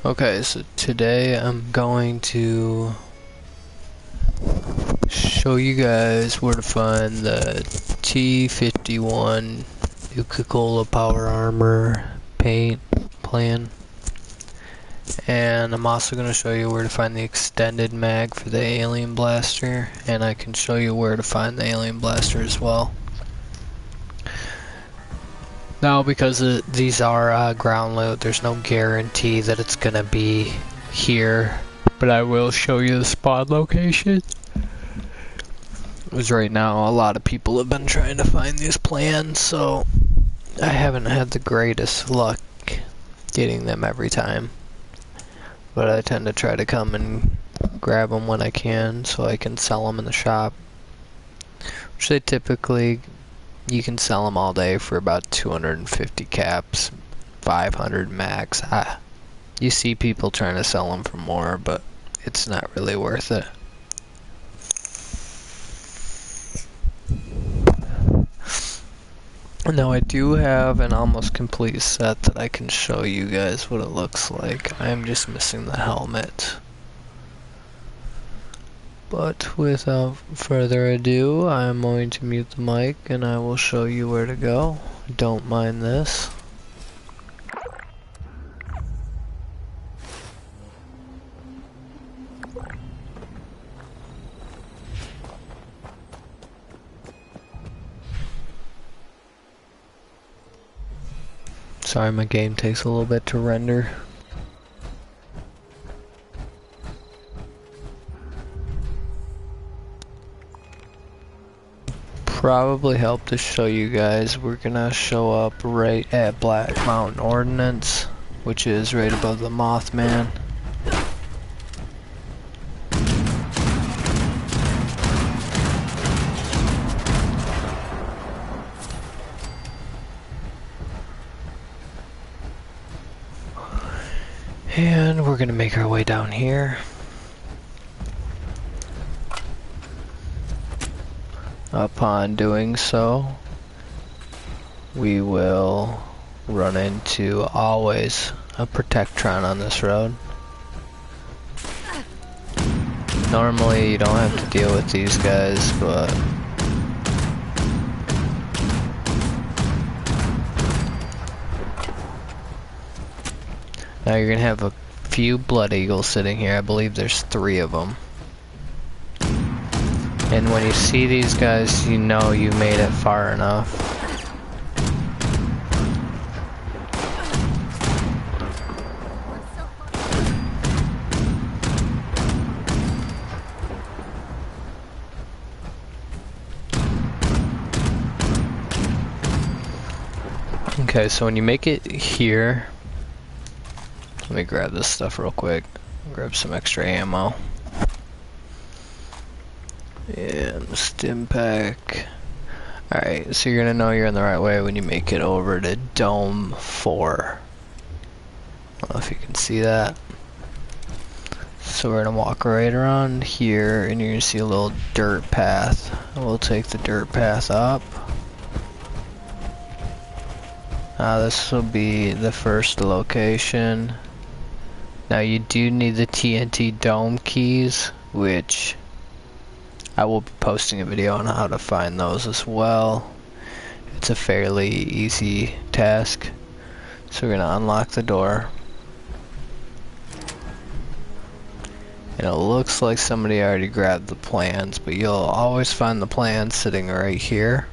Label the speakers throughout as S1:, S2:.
S1: Okay, so today I'm going to show you guys where to find the T51 Nuka Power Armor paint plan. And I'm also going to show you where to find the extended mag for the alien blaster, and I can show you where to find the alien blaster as well. Now, because these are ground loot, there's no guarantee that it's going to be here, but I will show you the spawn location. Because right now a lot of people have been trying to find these plans, so I haven't had the greatest luck getting them every time. But I tend to try to come and grab them when I can so I can sell them in the shop. Which they typically, you can sell them all day for about 250 caps, 500 max. You see people trying to sell them for more, but it's not really worth it. Now I do have an almost complete set that I can show you guys what it looks like. I'm just missing the helmet. But without further ado, I'm going to mute the mic and I will show you where to go. Don't mind this. Sorry, my game takes a little bit to render. Probably help to show you guys. We're gonna show up right at Black Mountain Ordnance, which is right above the Mothman. And we're gonna make our way down here. Upon doing so, we will run into always a Protectron on this road. Normally you don't have to deal with these guys, but now you're gonna have a few Blood Eagles sitting here. I believe there's 3 of them. And when you see these guys, you know you made it far enough. Okay, so when you make it here, let me grab this stuff real quick. Grab some extra ammo. And stim pack. Alright, so you're gonna know you're in the right way when you make it over to Dome 4. I don't know if you can see that. So we're gonna walk right around here and you're gonna see a little dirt path. We'll take the dirt path up. This will be the first location. Now you do need the TNT dome keys, which I will be posting a video on how to find those as well. It's a fairly easy task. So we're gonna unlock the door. And it looks like somebody already grabbed the plans, but you'll always find the plans sitting right here.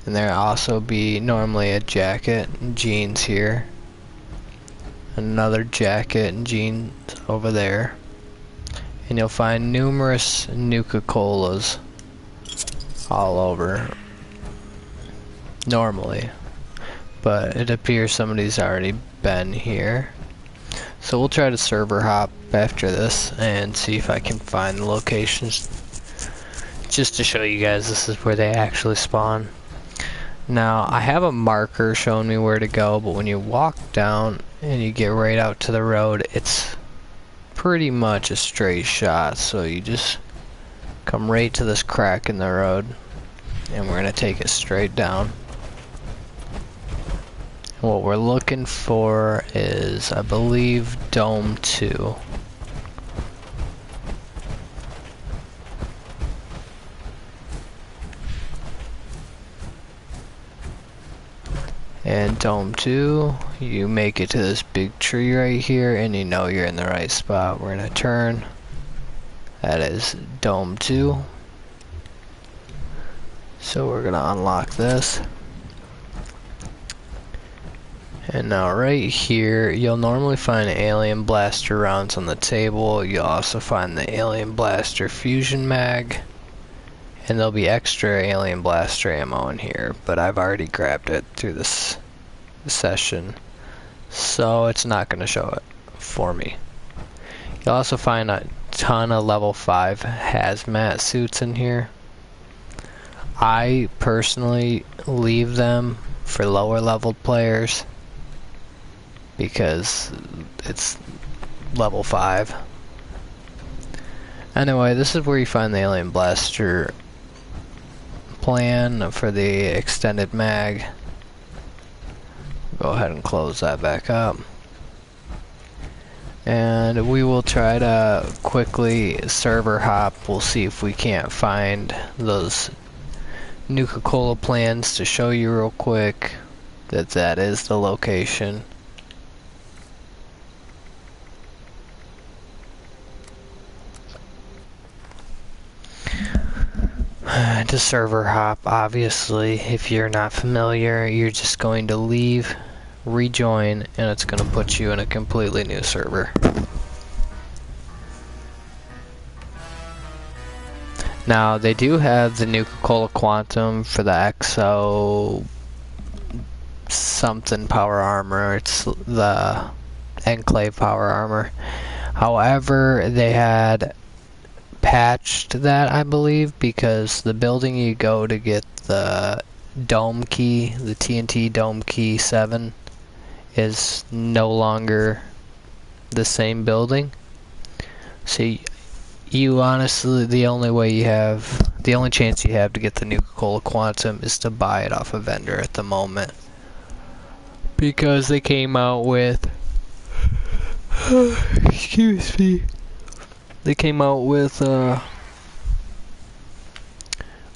S1: And there'll also be normally a jacket and jeans here. Another jacket and jeans over there. And you'll find numerous Nuka-Colas all over, normally, but it appears somebody's already been here. So we'll try to server hop after this and see if I can find the locations, just to show you guys this is where they actually spawn. Now I have a marker showing me where to go, but when you walk down and you get right out to the road, it's pretty much a straight shot, so you just come right to this crack in the road and we're gonna take it straight down. What we're looking for is, I believe, Dome 2. And Dome 2, you make it to this big tree right here, and you know you're in the right spot. We're gonna turn. That is Dome 2. So we're gonna unlock this. And now right here, you'll normally find alien blaster rounds on the table. You'll also find the alien blaster fusion mag. And there'll be extra alien blaster ammo in here, but I've already grabbed it through this session, so it's not going to show it for me. You'll also find a ton of level 5 hazmat suits in here. I personally leave them for lower level players because it's level 5. Anyway, this is where you find the alien blaster plan for the extended mag. Go ahead and close that back up. And we will try to quickly server hop. We'll see if we can't find those Nuka-Cola plans to show you real quick that that is the location. To server hop, obviously, if you're not familiar, you're just going to leave, rejoin, and it's going to put you in a completely new server. Now, they do have the Nuka-Cola Quantum for the XO something power armor. It's the Enclave power armor. However, they had patched that, I believe, because the building you go to get the dome key, the TNT dome key 7, is no longer the same building. So you honestly, the only chance you have to get the Nuka-Cola Quantum is to buy it off a vendor at the moment, because they came out with excuse me. They came out with a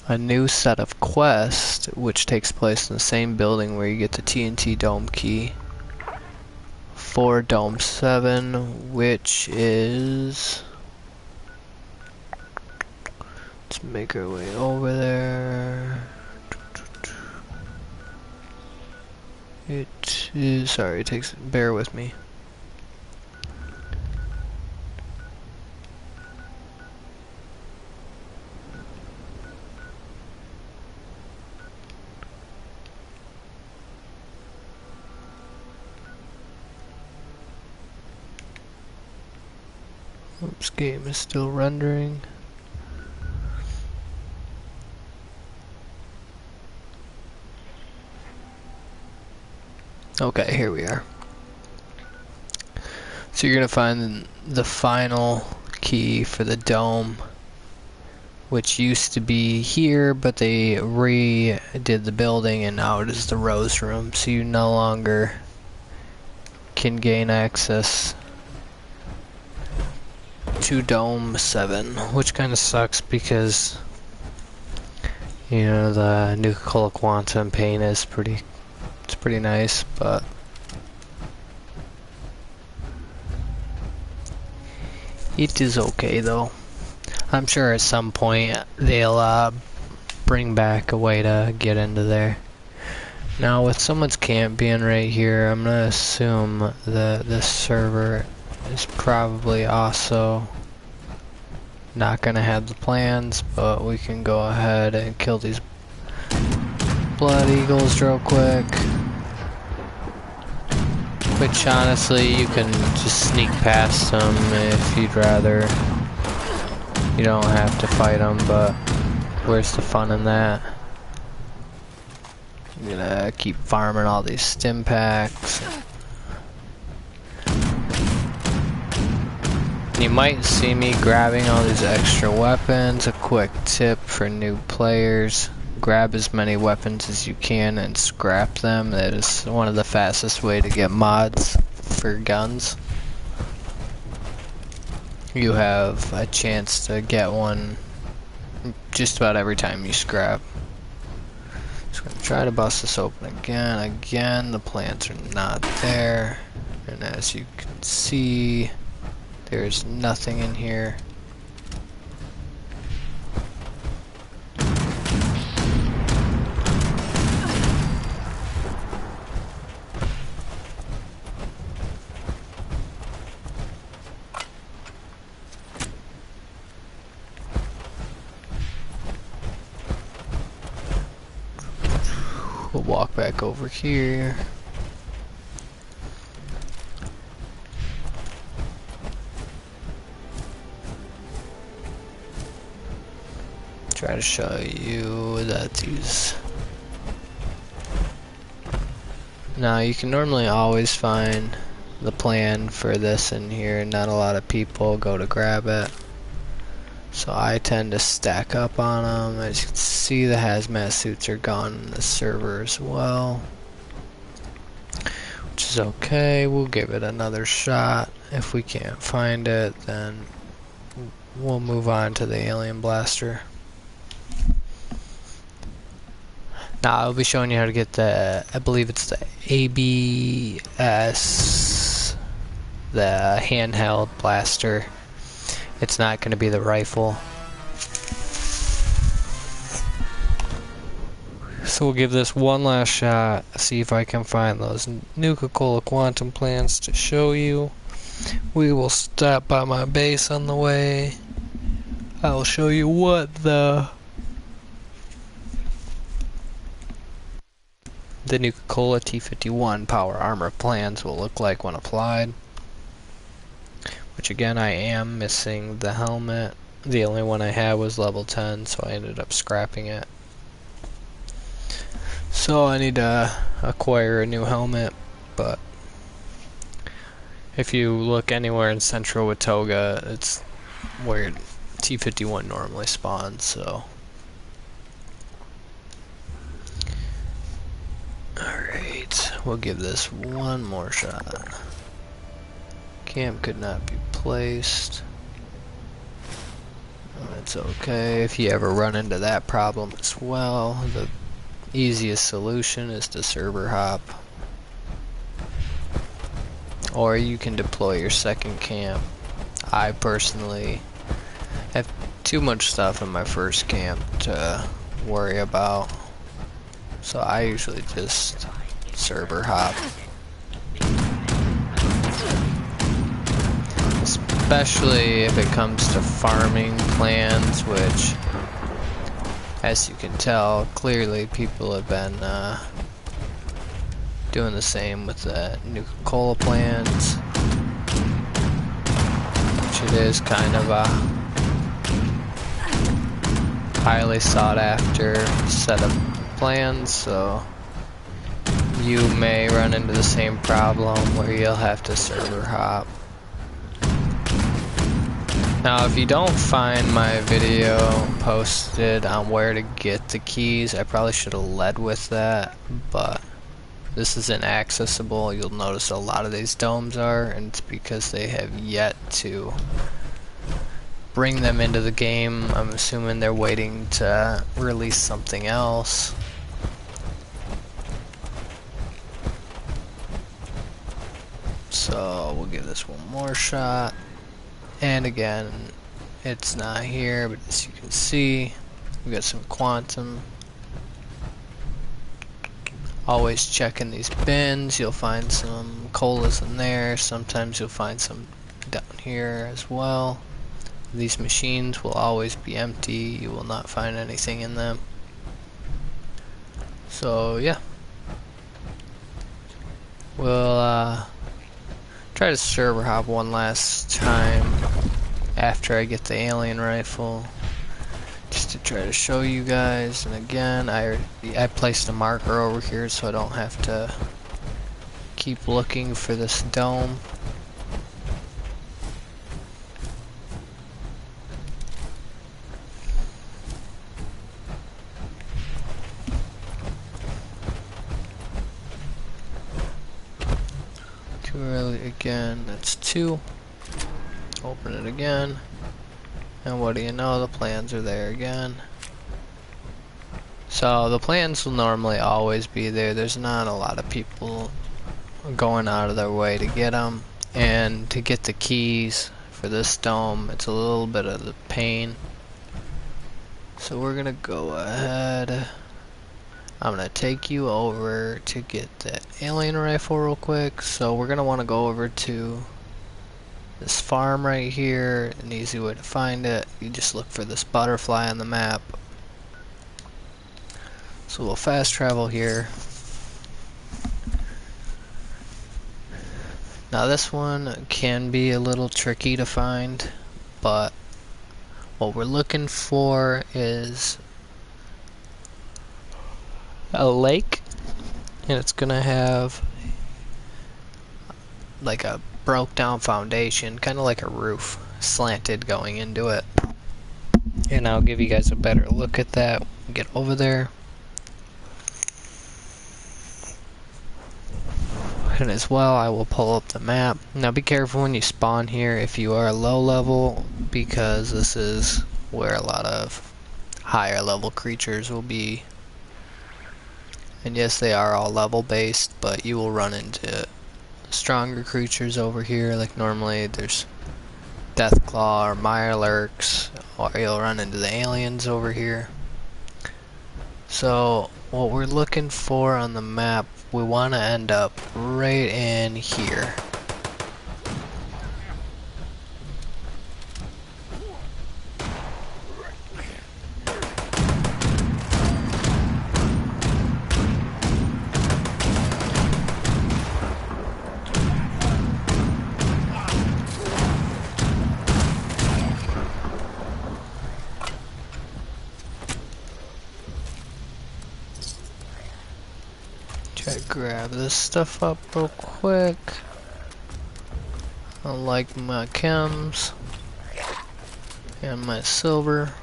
S1: new set of quests, which takes place in the same building where you get the TNT Dome key for Dome 7, which is... Let's make our way over there. It is... Sorry, it takes... Bear with me. Oops, game is still rendering. Okay, here we are. So you're gonna find the final key for the dome, which used to be here, but they redid the building and now it is the Rose Room, so you no longer can gain access to Dome 7, which kind of sucks because, you know, the Nuka-Cola Quantum paint is pretty nice, but it is okay though. I'm sure at some point they'll bring back a way to get into there. Now with someone's camp being right here, I'm gonna assume that this server is probably also not gonna have the plans, but we can go ahead and kill these blood eagles real quick. Which honestly, you can just sneak past them if you'd rather. You don't have to fight them, but where's the fun in that? I'm gonna keep farming all these stim packs. You might see me grabbing all these extra weapons. A quick tip for new players: grab as many weapons as you can and scrap them. That is one of the fastest way to get mods for guns. You have a chance to get one just about every time you scrap. Just gonna try to bust this open again. Again, the plants are not there. And as you can see, there's nothing in here. We'll walk back over here. Try to show you that these... Now you can normally always find the plan for this in here. Not a lot of people go to grab it. So I tend to stack up on them. As you can see, the hazmat suits are gone in the server as well. Which is okay. We'll give it another shot. If we can't find it, then we'll move on to the alien blaster. Now I'll be showing you how to get the, I believe it's the ABS, the handheld blaster. It's not going to be the rifle. So we'll give this one last shot, see if I can find those Nuka-Cola quantum plans to show you. We will stop by my base on the way. I'll show you what the Nuka-Cola T51 power armor plans will look like when applied. Which again, I am missing the helmet. The only one I had was level 10, so I ended up scrapping it. So I need to acquire a new helmet, but if you look anywhere in Central Watoga, it's where T51 normally spawns, so. Alright, we'll give this one more shot. Camp could not be placed. That's okay. If you ever run into that problem as well, the easiest solution is to server hop. Or you can deploy your second camp. I personally have too much stuff in my first camp to worry about. So I usually just server hop. Especially if it comes to farming plans, which, as you can tell, clearly people have been doing the same with the Nuka-Cola plans, which it is kind of a highly sought after set of plans, so you may run into the same problem where you'll have to server hop. Now, if you don't find my video posted on where to get the keys, I probably should have led with that, but this is inaccessible. You'll notice a lot of these domes are, and it's because they have yet to bring them into the game. I'm assuming they're waiting to release something else. So we'll give this one more shot. And again, it's not here, but as you can see, we got some quantum. Always checking these bins. You'll find some colas in there. Sometimes you'll find some down here as well. These machines will always be empty. You will not find anything in them. So yeah, we'll try to server hop one last time after I get the alien rifle, just to try to show you guys. And again, I placed a marker over here so I don't have to keep looking for this dome. Too early again, that's 2. Open it again. And what do you know, the plans are there again. So the plans will normally always be there. There's not a lot of people going out of their way to get them. And to get the keys for this dome, it's a little bit of the pain. So we're gonna go ahead. I'm gonna take you over to get the alien rifle real quick. So we're gonna want to go over to this farm right here. An easy way to find it, you just look for this butterfly on the map. So we'll fast travel here. Now this one can be a little tricky to find, but what we're looking for is a lake, and it's gonna have like a broke down foundation, kind of like a roof, slanted going into it. And I'll give you guys a better look at that. Get over there. And as well, I will pull up the map. Now be careful when you spawn here if you are low level, because this is where a lot of higher level creatures will be. And yes, they are all level based, but you will run into stronger creatures over here. Like normally there's Deathclaw or Mirelurks, or you'll run into the aliens over here. So what we're looking for on the map, we want to end up right in here. Try to grab this stuff up real quick. I like my chems and my silver.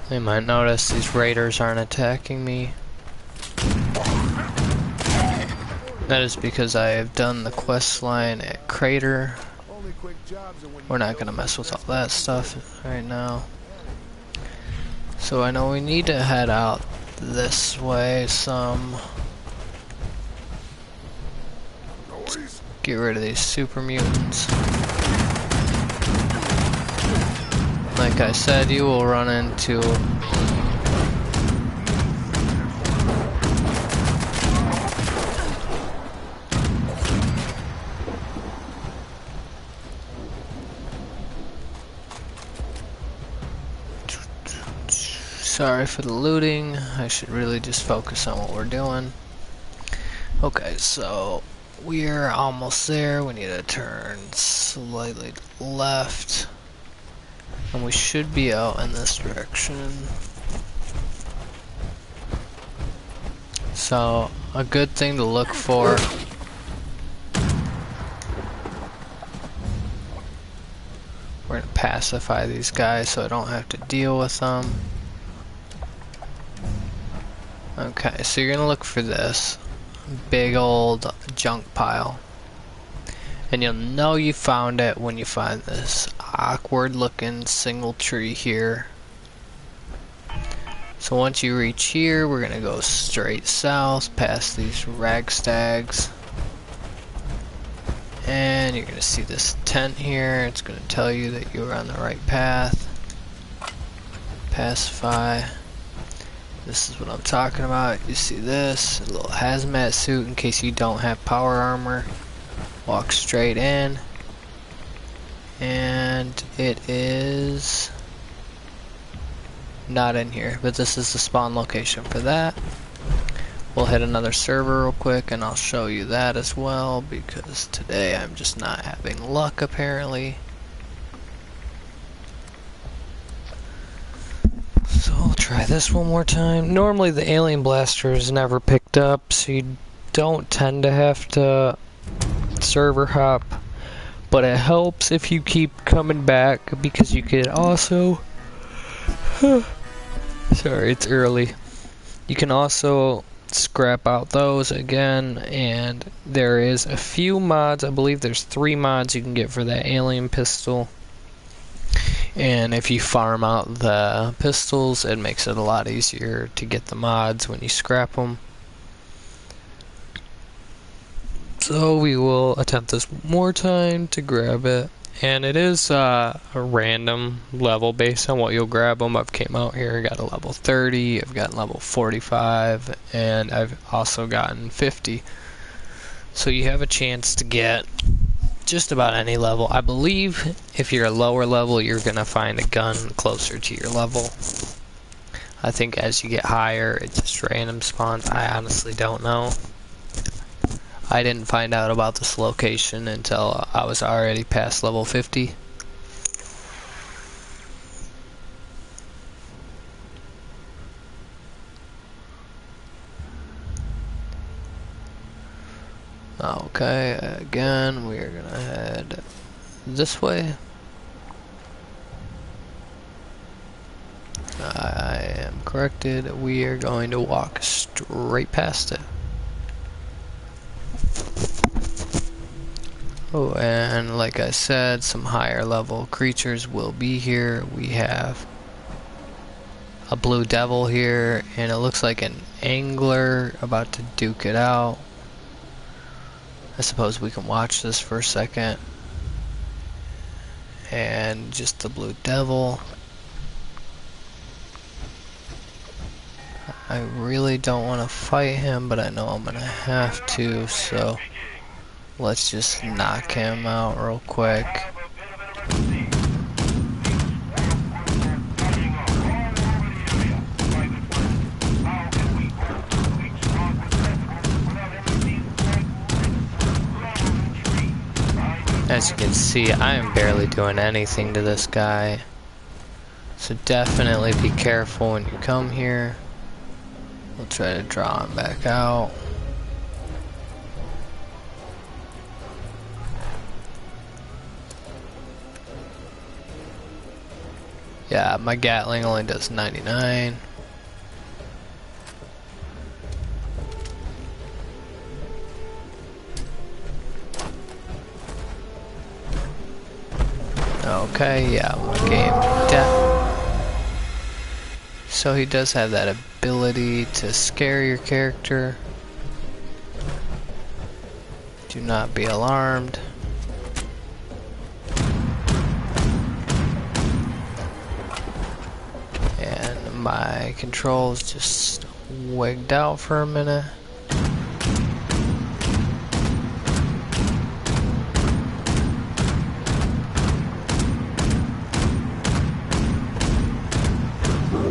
S1: You might notice these raiders aren't attacking me. That is because I have done the quest line at Crater. We're not gonna mess with all that stuff right now. So I know we need to head out this way some. Let's get rid of these super mutants. Like I said, you will run into sorry for the looting. I should really just focus on what we're doing. Okay, so we're almost there. We need to turn slightly left. And we should be out in this direction. So, a good thing to look for. We're gonna pacify these guys so I don't have to deal with them. Okay, so you're gonna look for this big old junk pile. And you'll know you found it when you find this awkward looking single tree here. So once you reach here, we're gonna go straight south past these ragstags. And you're gonna see this tent here. It's gonna tell you that you're on the right path. Pacify. This is what I'm talking about. You see this, a little hazmat suit in case you don't have power armor. Walk straight in. And it is not in here, but this is the spawn location for that. We'll hit another server real quick and I'll show you that as well, because today I'm just not having luck apparently. So I'll try this one more time. Normally the alien blaster is never picked up, so you don't tend to have to server hop, but it helps if you keep coming back, because you could also Sorry, it's early. You can also scrap out those again, and there is a few mods. I believe there's 3 mods you can get for that alien pistol. And if you farm out the pistols, it makes it a lot easier to get the mods when you scrap them. So we will attempt this one more time to grab it. And it is a random level based on what you'll grab them. I've came out here, got a level 30, I've gotten level 45, and I've also gotten 50. So you have a chance to get just about any level. I believe if you're a lower level, you're going to find a gun closer to your level. I think as you get higher, it just random spawns. I honestly don't know. I didn't find out about this location until I was already past level 50. Okay, again, we are gonna head this way. I am corrected. We are going to walk straight past it. Oh, and like I said, some higher level creatures will be here. We have a blue devil here, and it looks like an angler about to duke it out. I suppose we can watch this for a second. And just the blue devil. I really don't want to fight him, but I know I'm gonna have to, so let's just knock him out real quick. As you can see, I am barely doing anything to this guy. So definitely be careful when you come here. We'll try to draw him back out. Yeah, my Gatling only does 99. Okay, yeah, one game death. So he does have that ability to scare your character. Do not be alarmed. And my controls just wigged out for a minute.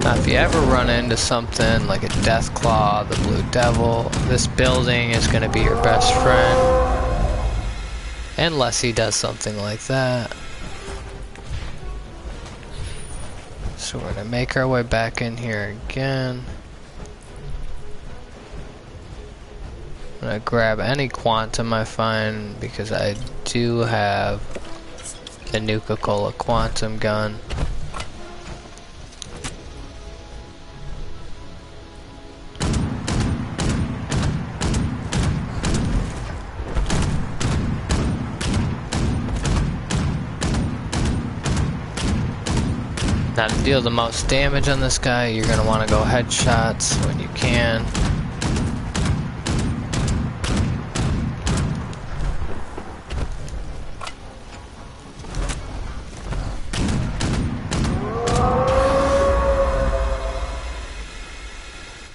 S1: Now, if you ever run into something like a Death Claw, the Blue Devil, this building is going to be your best friend. Unless he does something like that. So we're going to make our way back in here again. I'm going to grab any quantum I find because I do have the Nuka Cola quantum gun. Now to deal the most damage on this guy, you're going to want to go headshots when you can.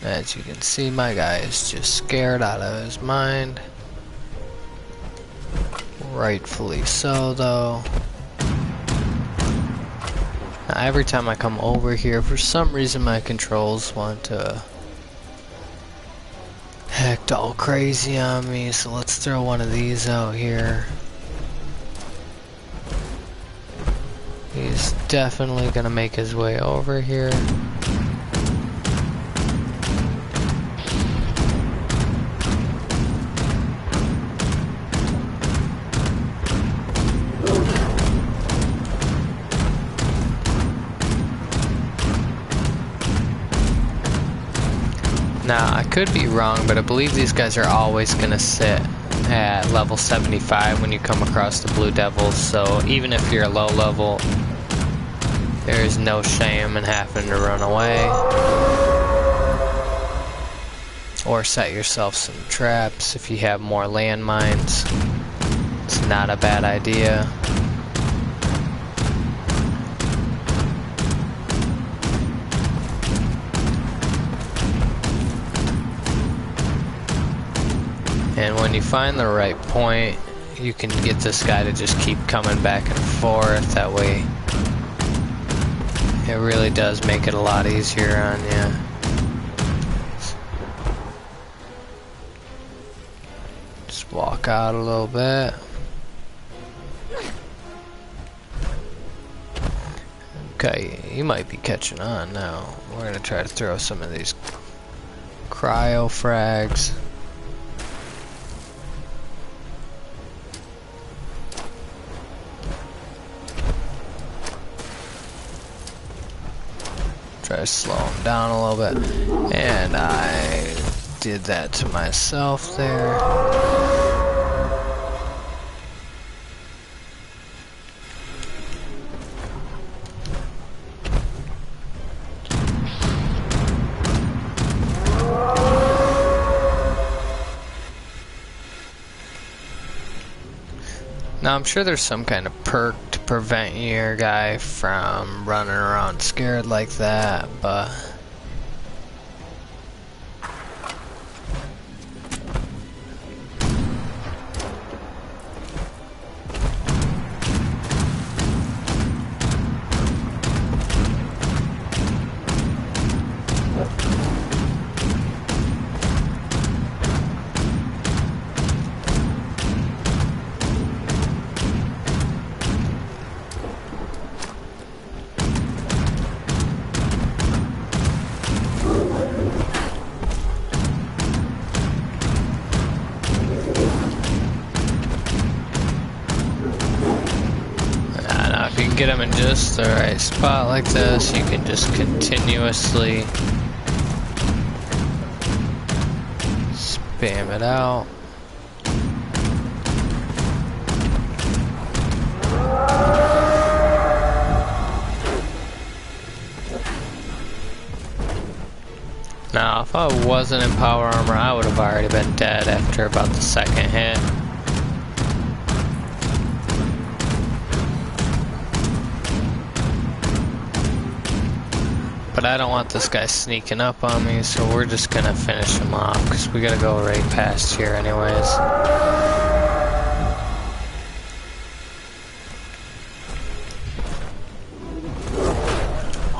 S1: As you can see, my guy is just scared out of his mind. Rightfully so, though. Now, every time I come over here, for some reason my controls want to act all crazy on me, so let's throw one of these out here. He's definitely gonna make his way over here. Now, I could be wrong, but I believe these guys are always going to sit at level 75 when you come across the Blue Devils, so even if you're a low level, there is no shame in having to run away. Or set yourself some traps if you have more landmines. It's not a bad idea. And when you find the right point, you can get this guy to just keep coming back and forth. That way, it really does make it a lot easier on you. Just walk out a little bit. Okay, you might be catching on now. We're gonna try to throw some of these cryo frags. Try to slow him down a little bit. And I did that to myself there. Now I'm sure there's some kind of perk to prevent your guy from running around scared like that, but get them in just the right spot like this, you can just continuously spam it out. Now, if I wasn't in power armor, I would have already been dead after about the second hit. But I don't want this guy sneaking up on me, so we're just gonna finish him off, because we gotta go right past here anyways.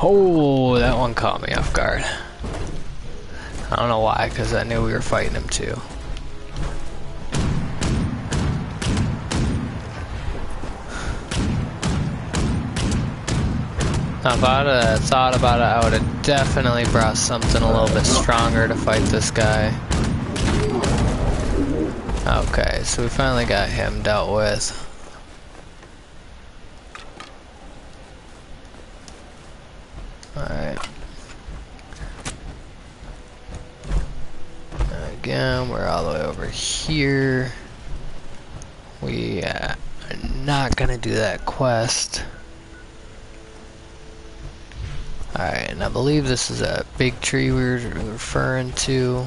S1: Oh, that one caught me off guard. I don't know why, because I knew we were fighting him too. Now, if I'd have thought about it, I would have definitely brought something a little bit stronger to fight this guy. Okay, so we finally got him dealt with. Alright. Again, we're all the way over here. We are not gonna do that quest. Alright, and I believe this is a big tree we were referring to.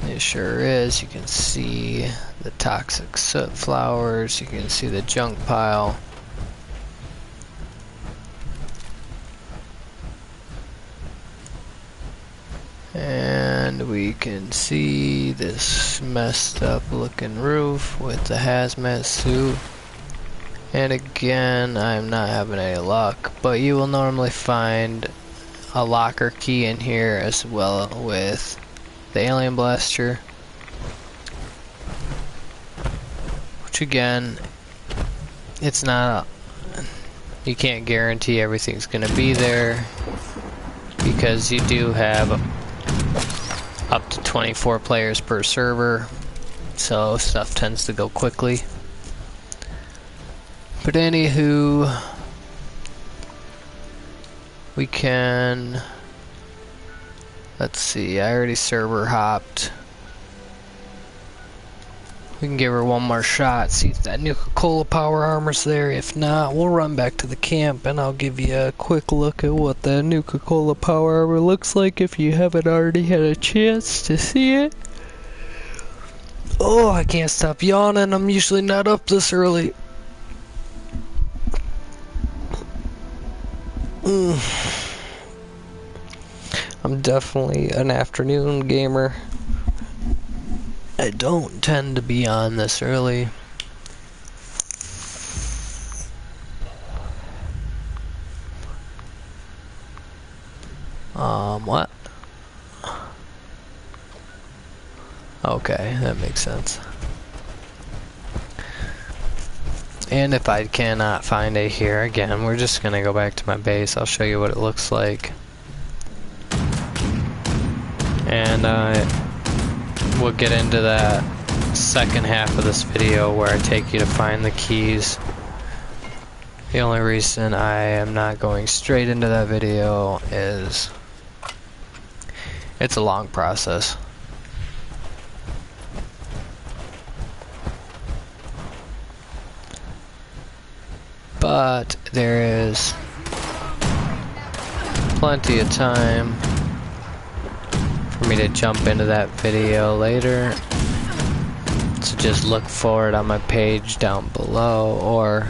S1: It sure is. You can see the toxic soot flowers, you can see the junk pile. And we can see this messed up looking roof with the hazmat suit. And again, I'm not having any luck, but you will normally find a locker key in here as well with the alien blaster. Which again, it's not, you can't guarantee everything's gonna be there, because you do have up to 24 players per server, so stuff tends to go quickly. But anywho, we can Let's see, I already server hopped. We can give her one more shot, see if that Nuka-Cola power armor's there. If not, we'll run back to the camp and I'll give you a quick look at what the Nuka-Cola power armor looks like if you haven't already had a chance to see it. Oh, I can't stop yawning. I'm usually not up this early. I'm definitely an afternoon gamer. I don't tend to be on this early. What? Okay, that makes sense. And if I cannot find it here, again, we're just gonna go back to my base. I'll show you what it looks like. And we'll get into that second half of this video where I take you to find the keys. The only reason I am not going straight into that video is it's a long process. But there is plenty of time for me to jump into that video later. So just look for it on my page down below, or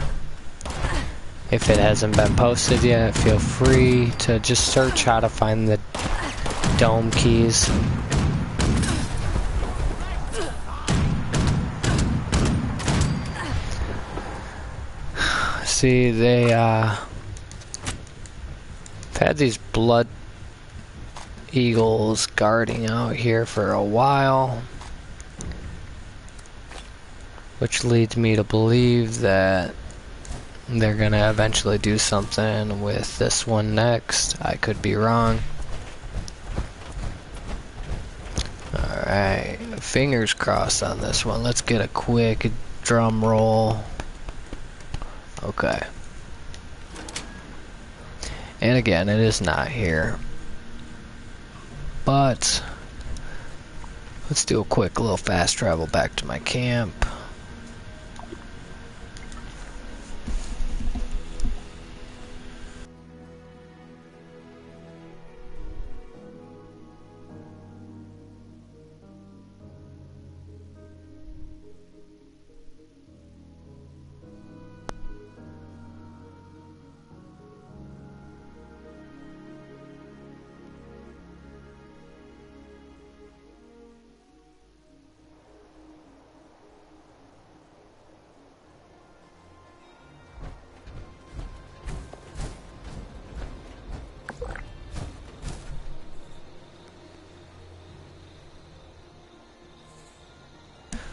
S1: if it hasn't been posted yet, feel free to just search how to find the dome keys. See, they have had these blood eagles guarding out here for a while, which leads me to believe that they're gonna eventually do something with this one next. I could be wrong. Alright, fingers crossed on this one. Let's get a quick drum roll. Okay. And again, it is not here. But let's do a quick little fast travel back to my camp.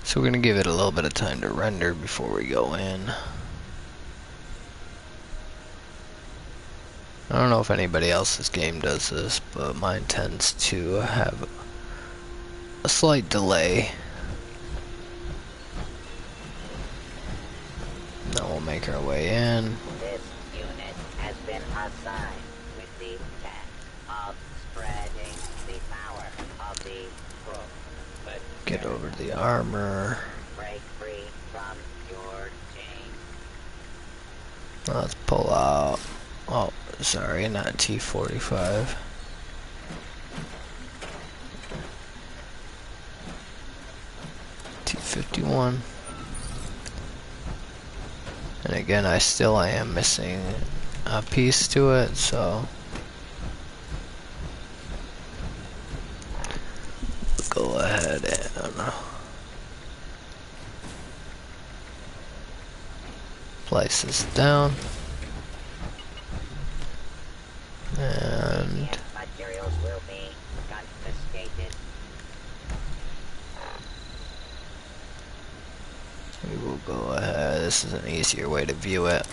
S1: So we're gonna give it a little bit of time to render before we go in. I don't know if anybody else's game does this, but mine tends to have a slight delay. Now we'll make our way in.
S2: This unit has been assigned with the task of spreading the power of the group.
S1: Get over to the armor.
S2: Break free from your chain.
S1: Let's pull out. Oh, sorry, not T45. T51. And again, I am missing a piece to it, so go ahead and place this down. And
S2: Materials will be confiscated.
S1: we will go ahead. This is an easier way to view it.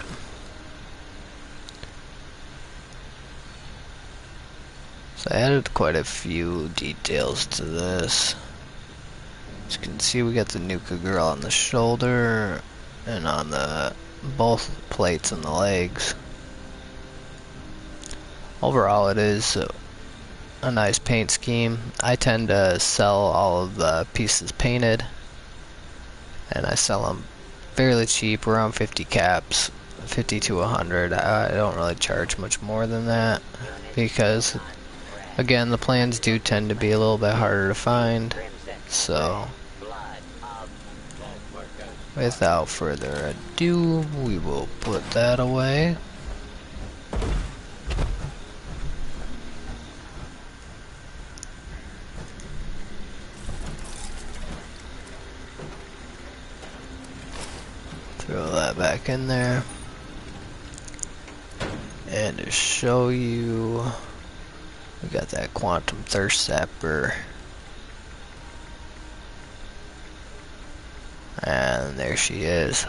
S1: So I added quite a few details to this. As you can see, we got the Nuka girl on the shoulder and on the both plates and the legs. Overall, it is a nice paint scheme. I tend to sell all of the pieces painted, and I sell them fairly cheap, around 50 caps, 50 to 100. I don't really charge much more than that because, again, the plans do tend to be a little bit harder to find. So, without further ado, we will put that away. Throw that back in there. And to show you, we got that quantum thirst sapper. And there she is.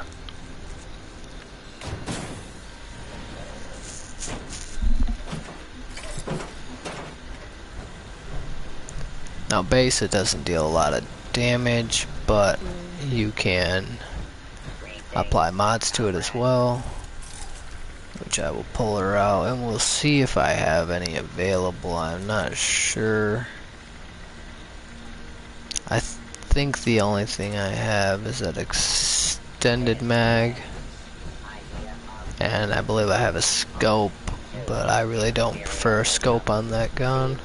S1: Now base, it doesn't deal a lot of damage, but you can apply mods to it as well, which I will pull her out, and we'll see if I have any available. I'm not sure. I think the only thing I have is that extended mag, and I believe I have a scope, but I really don't prefer a scope on that gun.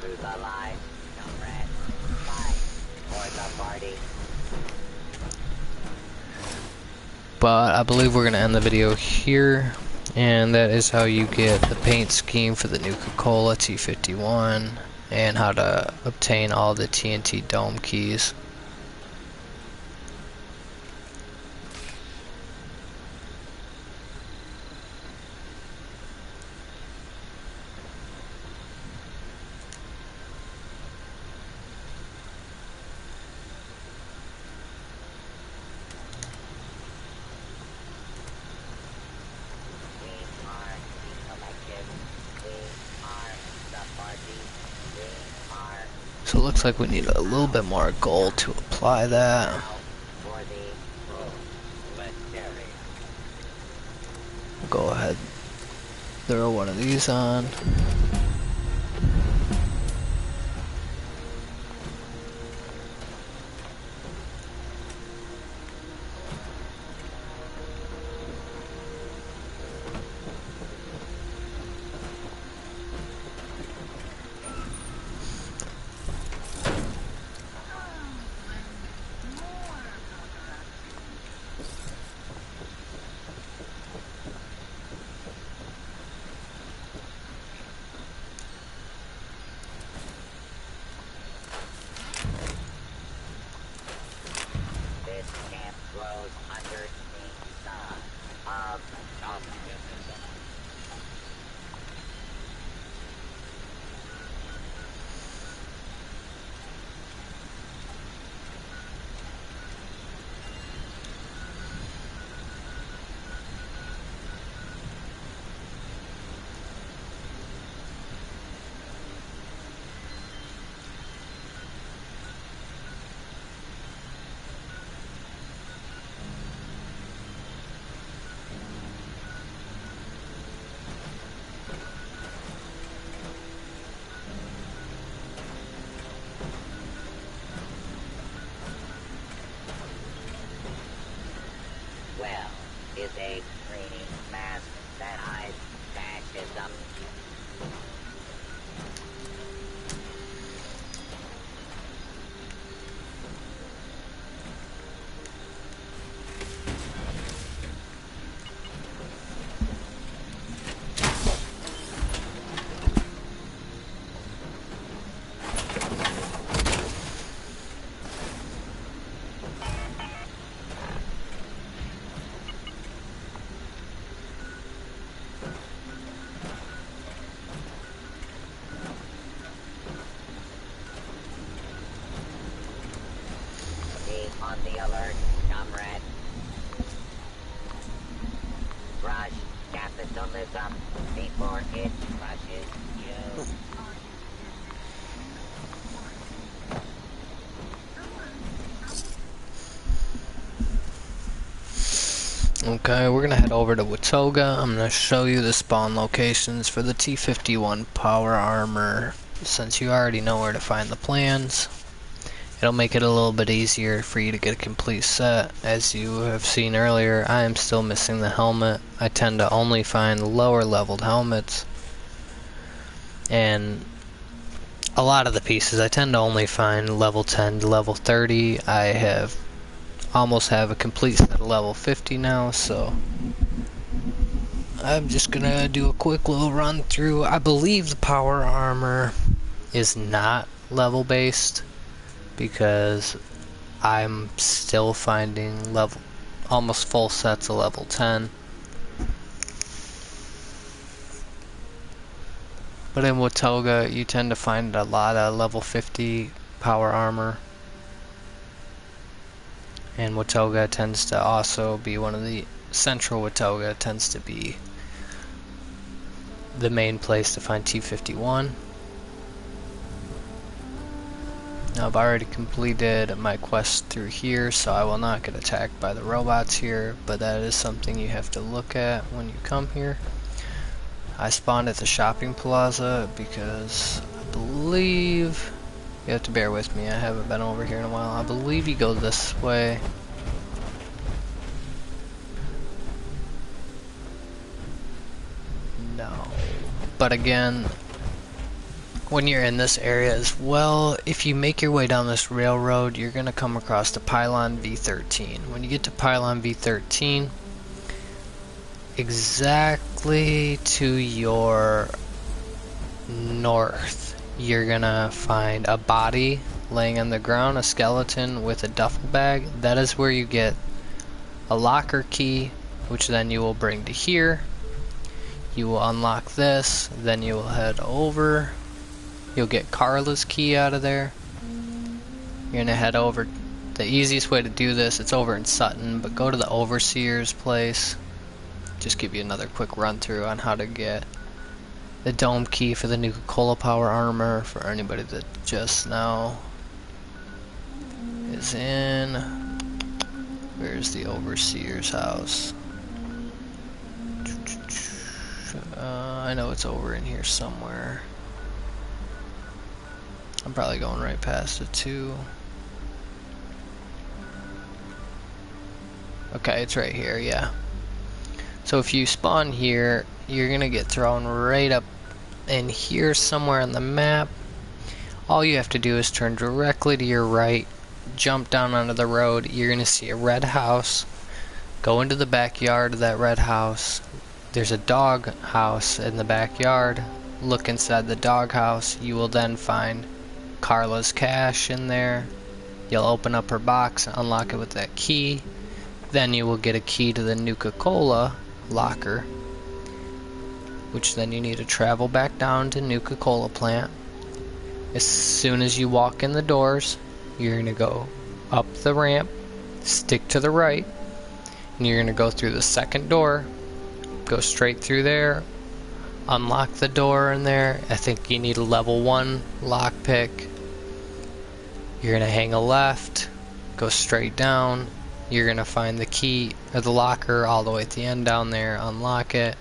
S1: But I believe we're going to end the video here, and that is how you get the paint scheme for the Nuka-Cola T51 and how to obtain all the TNT dome keys. So it looks like we need a little bit more gold to apply that. Go ahead, throw one of these on.
S2: Is a training mask that hides fascism. On the alert, comrade. Crush capitalism before it crushes you.
S1: Okay, we're gonna head over to Watoga. I'm gonna show you the spawn locations for the T51 power armor since you already know where to find the plans, it'll make it a little bit easier for you to get a complete set. As you have seen earlier, I am still missing the helmet. I tend to only find lower leveled helmets, and a lot of the pieces I tend to only find level 10 to level 30. I almost have a complete set of level 50 now, so I'm just gonna do a quick little run through. I believe the power armor is not level based, because I'm still finding almost full sets of level 10. But in Watoga, you tend to find a lot of level 50 power armor. And Watoga tends to also be Central Watoga tends to be the main place to find T51. Now, I've already completed my quest through here, so I will not get attacked by the robots here, but that is something you have to look at when you come here. I spawned at the shopping plaza because I believe, you have to bear with me, I haven't been over here in a while. I believe you go this way. No. But again, when you're in this area as well, if you make your way down this railroad, you're going to come across the Pylon V13. When you get to Pylon V13, exactly to your north, you're going to find a body laying on the ground, a skeleton with a duffel bag. That is where you get a locker key, which then you will bring to here. You will unlock this, then you will head over. You'll get Carla's key out of there. You're gonna head over. The easiest way to do this, it's over in Sutton, but go to the Overseer's place. Just give you another quick run through on how to get the dome key for the Nuka-Cola power armor for anybody that just now is in. Where's the Overseer's house? I know it's over in here somewhere. I'm probably going right past it too. Okay, it's right here, yeah. So if you spawn here, you're gonna get thrown right up in here somewhere on the map. All you have to do is turn directly to your right, jump down onto the road. You're gonna see a red house. Go into the backyard of that red house. There's a dog house in the backyard. Look inside the dog house. You will then find Carla's cash in there. You'll open up her box and unlock it with that key. Then you will get a key to the Nuka-Cola locker, which then you need to travel back down to Nuka-Cola plant. As soon as you walk in the doors, you're going to go up the ramp, stick to the right, and you're going to go through the second door. Go straight through there, unlock the door in there. I think you need a level 1 lockpick. You're going to hang a left, go straight down. You're going to find the key or the locker all the way at the end down there, unlock it.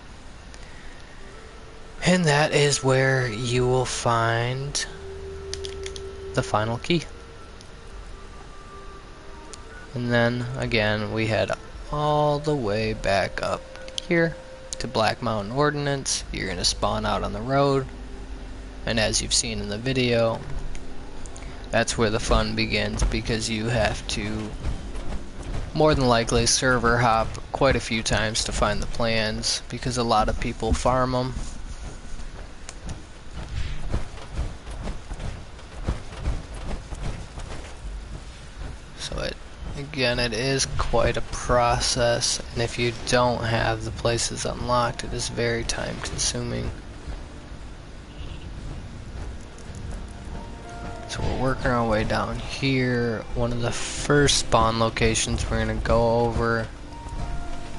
S1: And that is where you will find the final key. And then again, we head all the way back up here to Black Mountain Ordnance. You're going to spawn out on the road, and as you've seen in the video, that's where the fun begins, because you have to more than likely server hop quite a few times to find the plans, because a lot of people farm them. So again, it is quite a process, and if you don't have the places unlocked, it is very time consuming. So we're working our way down here. One of the first spawn locations we're going to go over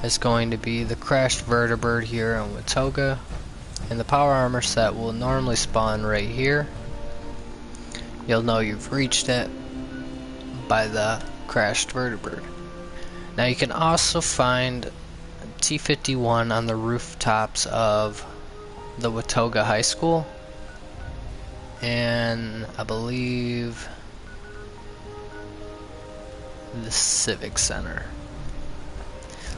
S1: is going to be the crashed vertebrate here in Watoga, and the power armor set will normally spawn right here. You'll know you've reached it by the crashed vertebrate. Now you can also find T51 on the rooftops of the Watoga High School. and I believe the Civic Center.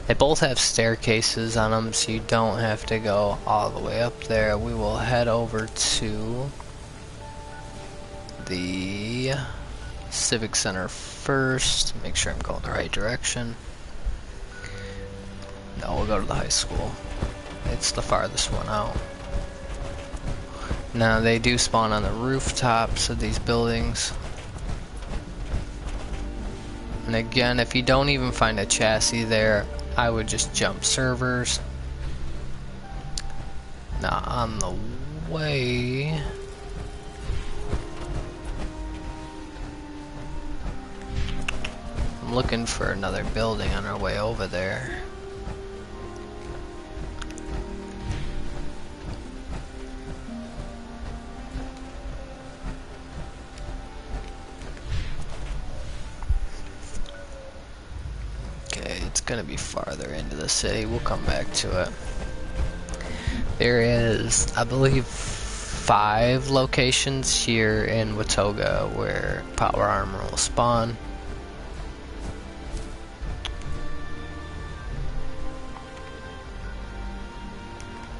S1: They both have staircases on them, so you don't have to go all the way up there. We will head over to the Civic Center first. Make sure I'm going the right direction. No, we'll go to the high school. It's the farthest one out. Now they do spawn on the rooftops of these buildings. And again, if you don't even find a chassis there, I would just jump servers. Now on the way, I'm looking for another building on our way over there. It's gonna be farther into the city. We'll come back to it. There is, I believe, 5 locations here in Watoga where power armor will spawn.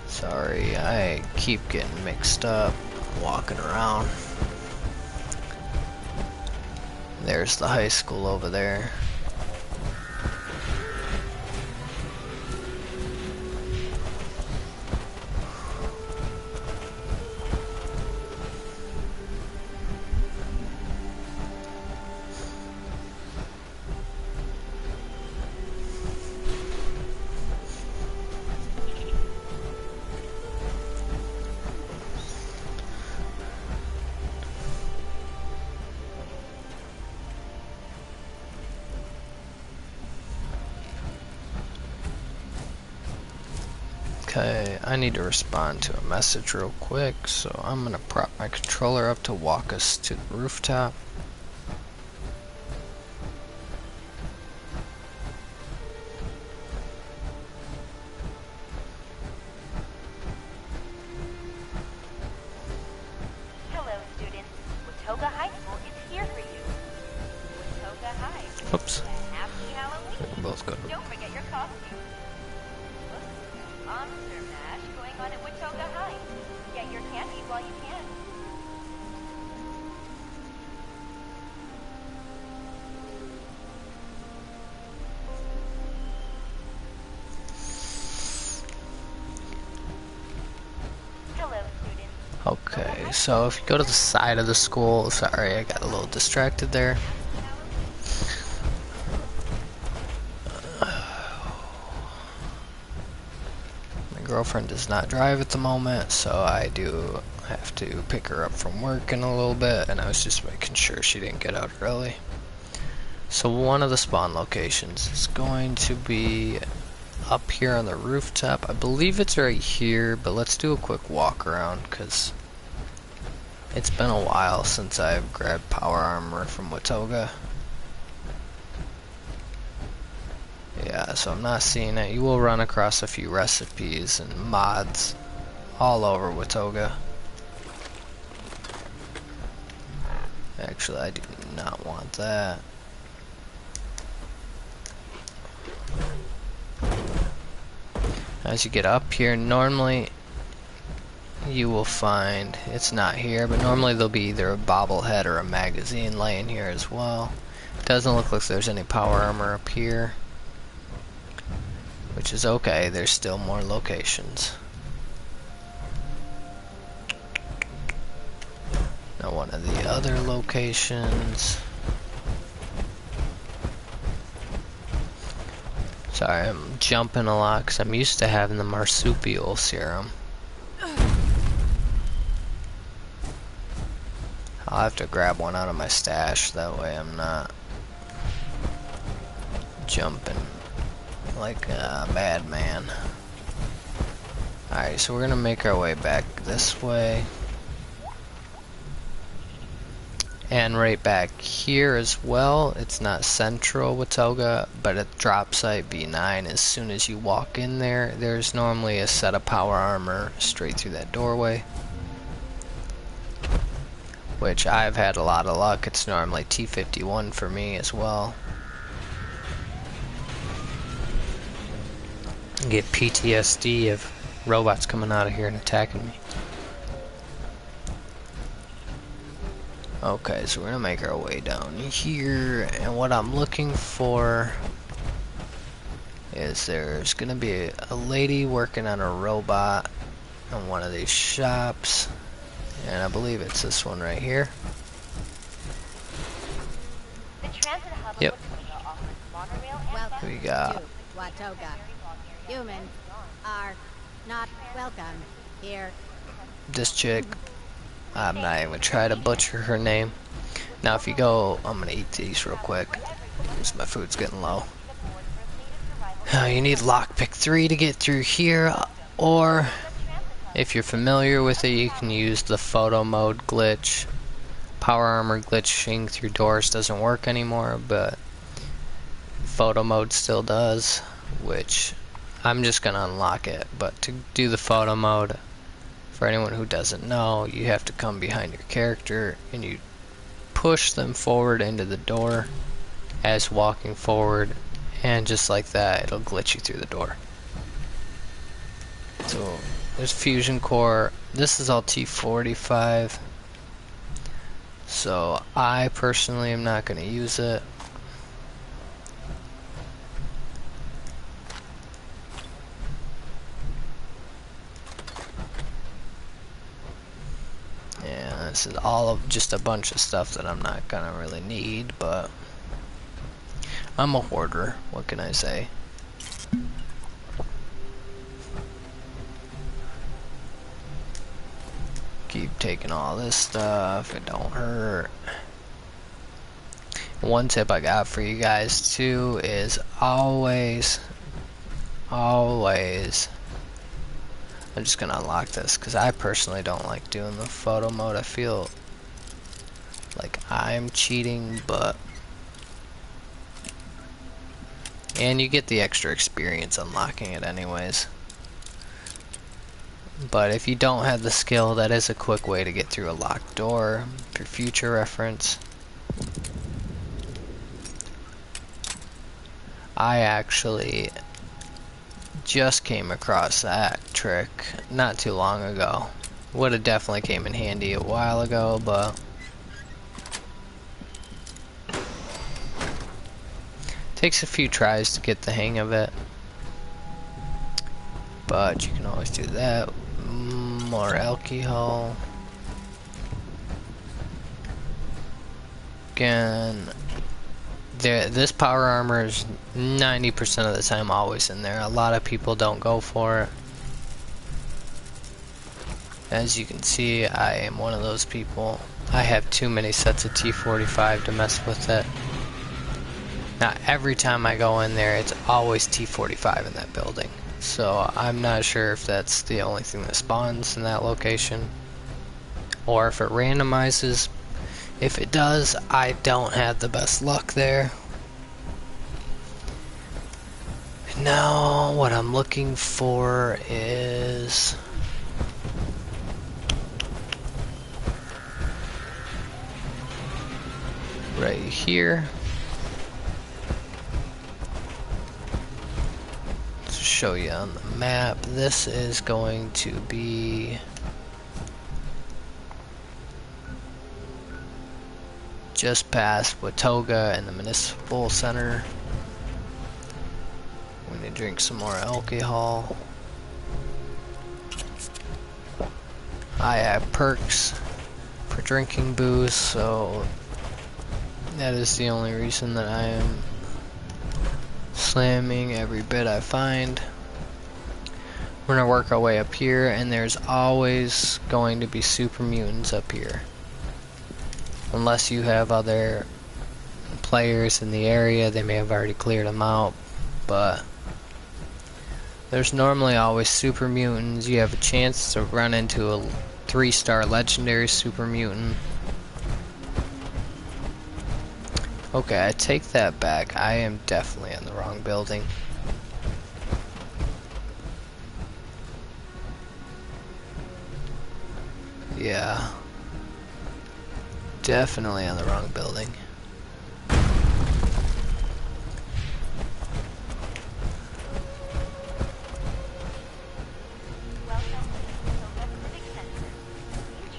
S1: Sorry, I keep getting mixed up walking around. There's the high school over there. Okay, I need to respond to a message real quick, so I'm gonna prop my controller up to walk us to the rooftop.
S3: Hello, students. Watoga High School is here for you. Watoga High.
S1: Oops.
S3: Happy Halloween.
S1: We're both good.
S3: Don't forget your costume. Monster Mash going on at Watoga High. Get your candy while you can. Hello, students.
S1: Okay, so if you go to the side of the school, sorry, I got a little distracted there. Girlfriend does not drive at the moment, so I do have to pick her up from work in a little bit, and I was just making sure she didn't get out early. So one of the spawn locations is going to be up here on the rooftop. I believe it's right here, but let's do a quick walk around because it's been a while since I've grabbed power armor from Watoga. Yeah, so I'm not seeing it. You will run across a few recipes and mods all over Watoga. Actually, I do not want that. As you get up here, normally you will find, it's not here, but normally there'll be either a bobblehead or a magazine laying here as well. It doesn't look like there's any power armor up here, which is okay. There's still more locations. Now one of the other locations. Sorry, I'm jumping a lot because I'm used to having the marsupial serum. I'll have to grab one out of my stash, that way I'm not jumping like a madman. Alright, so we're gonna make our way back this way. And right back here as well, it's not central Watoga, but at drop site B9, as soon as you walk in there, there's normally a set of power armor straight through that doorway. which I've had a lot of luck. It's normally T51 for me as well. I get PTSD of robots coming out of here and attacking me. Okay, so we're gonna make our way down here, and what I'm looking for is there's gonna be a lady working on a robot in one of these shops, and I believe it's this one right here.
S3: The transit hub
S1: Yep.
S3: of Watoga offers monorail and
S4: Welcome
S1: We got
S4: to Watoga. Humans are not welcome here.
S1: this chick. I'm not even trying to butcher her name. Now if you go, I'm gonna eat these real quick because my food's getting low. You need lockpick 3 to get through here, or if you're familiar with it, you can use the photo mode glitch. Power armor glitching through doors doesn't work anymore, but photo mode still does, which I'm just gonna unlock it. But to do the photo mode, for anyone who doesn't know, you have to come behind your character and you push them forward into the door as walking forward, and just like that it'll glitch you through the door. So there's fusion core. This is all T45, so I personally am not going to use it. Yeah, this is all of just a bunch of stuff that I'm not gonna really need, but I'm a hoarder, what can I say? Keep taking all this stuff, it don't hurt. One tip I got for you guys too is always, I'm just gonna unlock this because I personally don't like doing the photo mode. I feel like I'm cheating, but and you get the extra experience unlocking it anyways. But if you don't have the skill, that is a quick way to get through a locked door for future reference. I actually just came across that trick not too long ago. Would have definitely came in handy a while ago, but takes a few tries to get the hang of it. But you can always do that. More alcohol. Again, this power armor is 90% of the time always in there. A lot of people don't go for it. As you can see, I am one of those people. I have too many sets of T45 to mess with it. Now every time I go in there, it's always T45 in that building. So I'm not sure if that's the only thing that spawns in that location, or if it randomizes. If it does, I don't have the best luck there. Now what I'm looking for is right here. To show you on the map, this is going to be just past Watoga and the Municipal Center. We need to drink some more alcohol. I have perks for drinking booze, so that is the only reason that I am slamming every bit I find. We're gonna work our way up here, and there's always going to be super mutants up here. Unless you have other players in the area, they may have already cleared them out, but there's normally always super mutants. You have a chance to run into a 3-star legendary super mutant. Okay, I take that back. I am definitely in the wrong building. Yeah. definitely on the wrong building.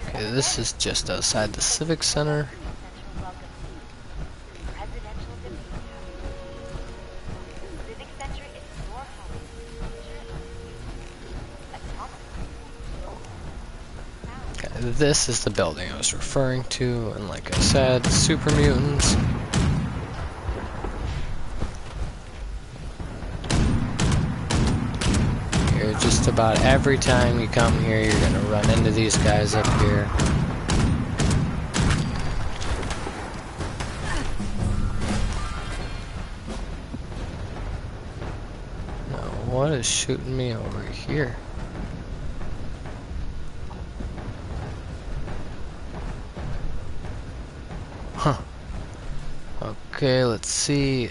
S1: Okay, this is just outside the Civic Center. This is the building I was referring to, and like I said, super mutants. You're just about every time you come here, you're gonna run into these guys up here. Now, what is shooting me over here? Huh. Okay, let's see.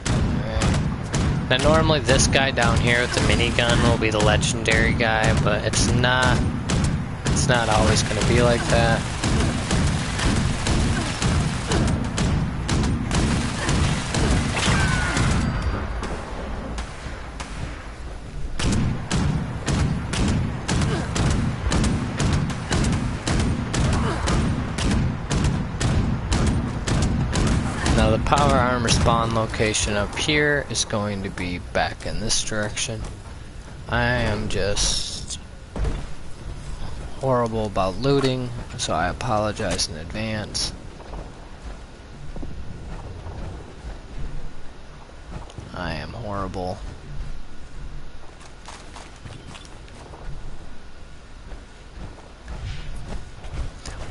S1: Alright. Now normally this guy down here with the minigun will be the legendary guy, but it's not always gonna be like that. Now the power armor spawn location up here is going to be back in this direction. I am just horrible about looting, so I apologize in advance. I am horrible.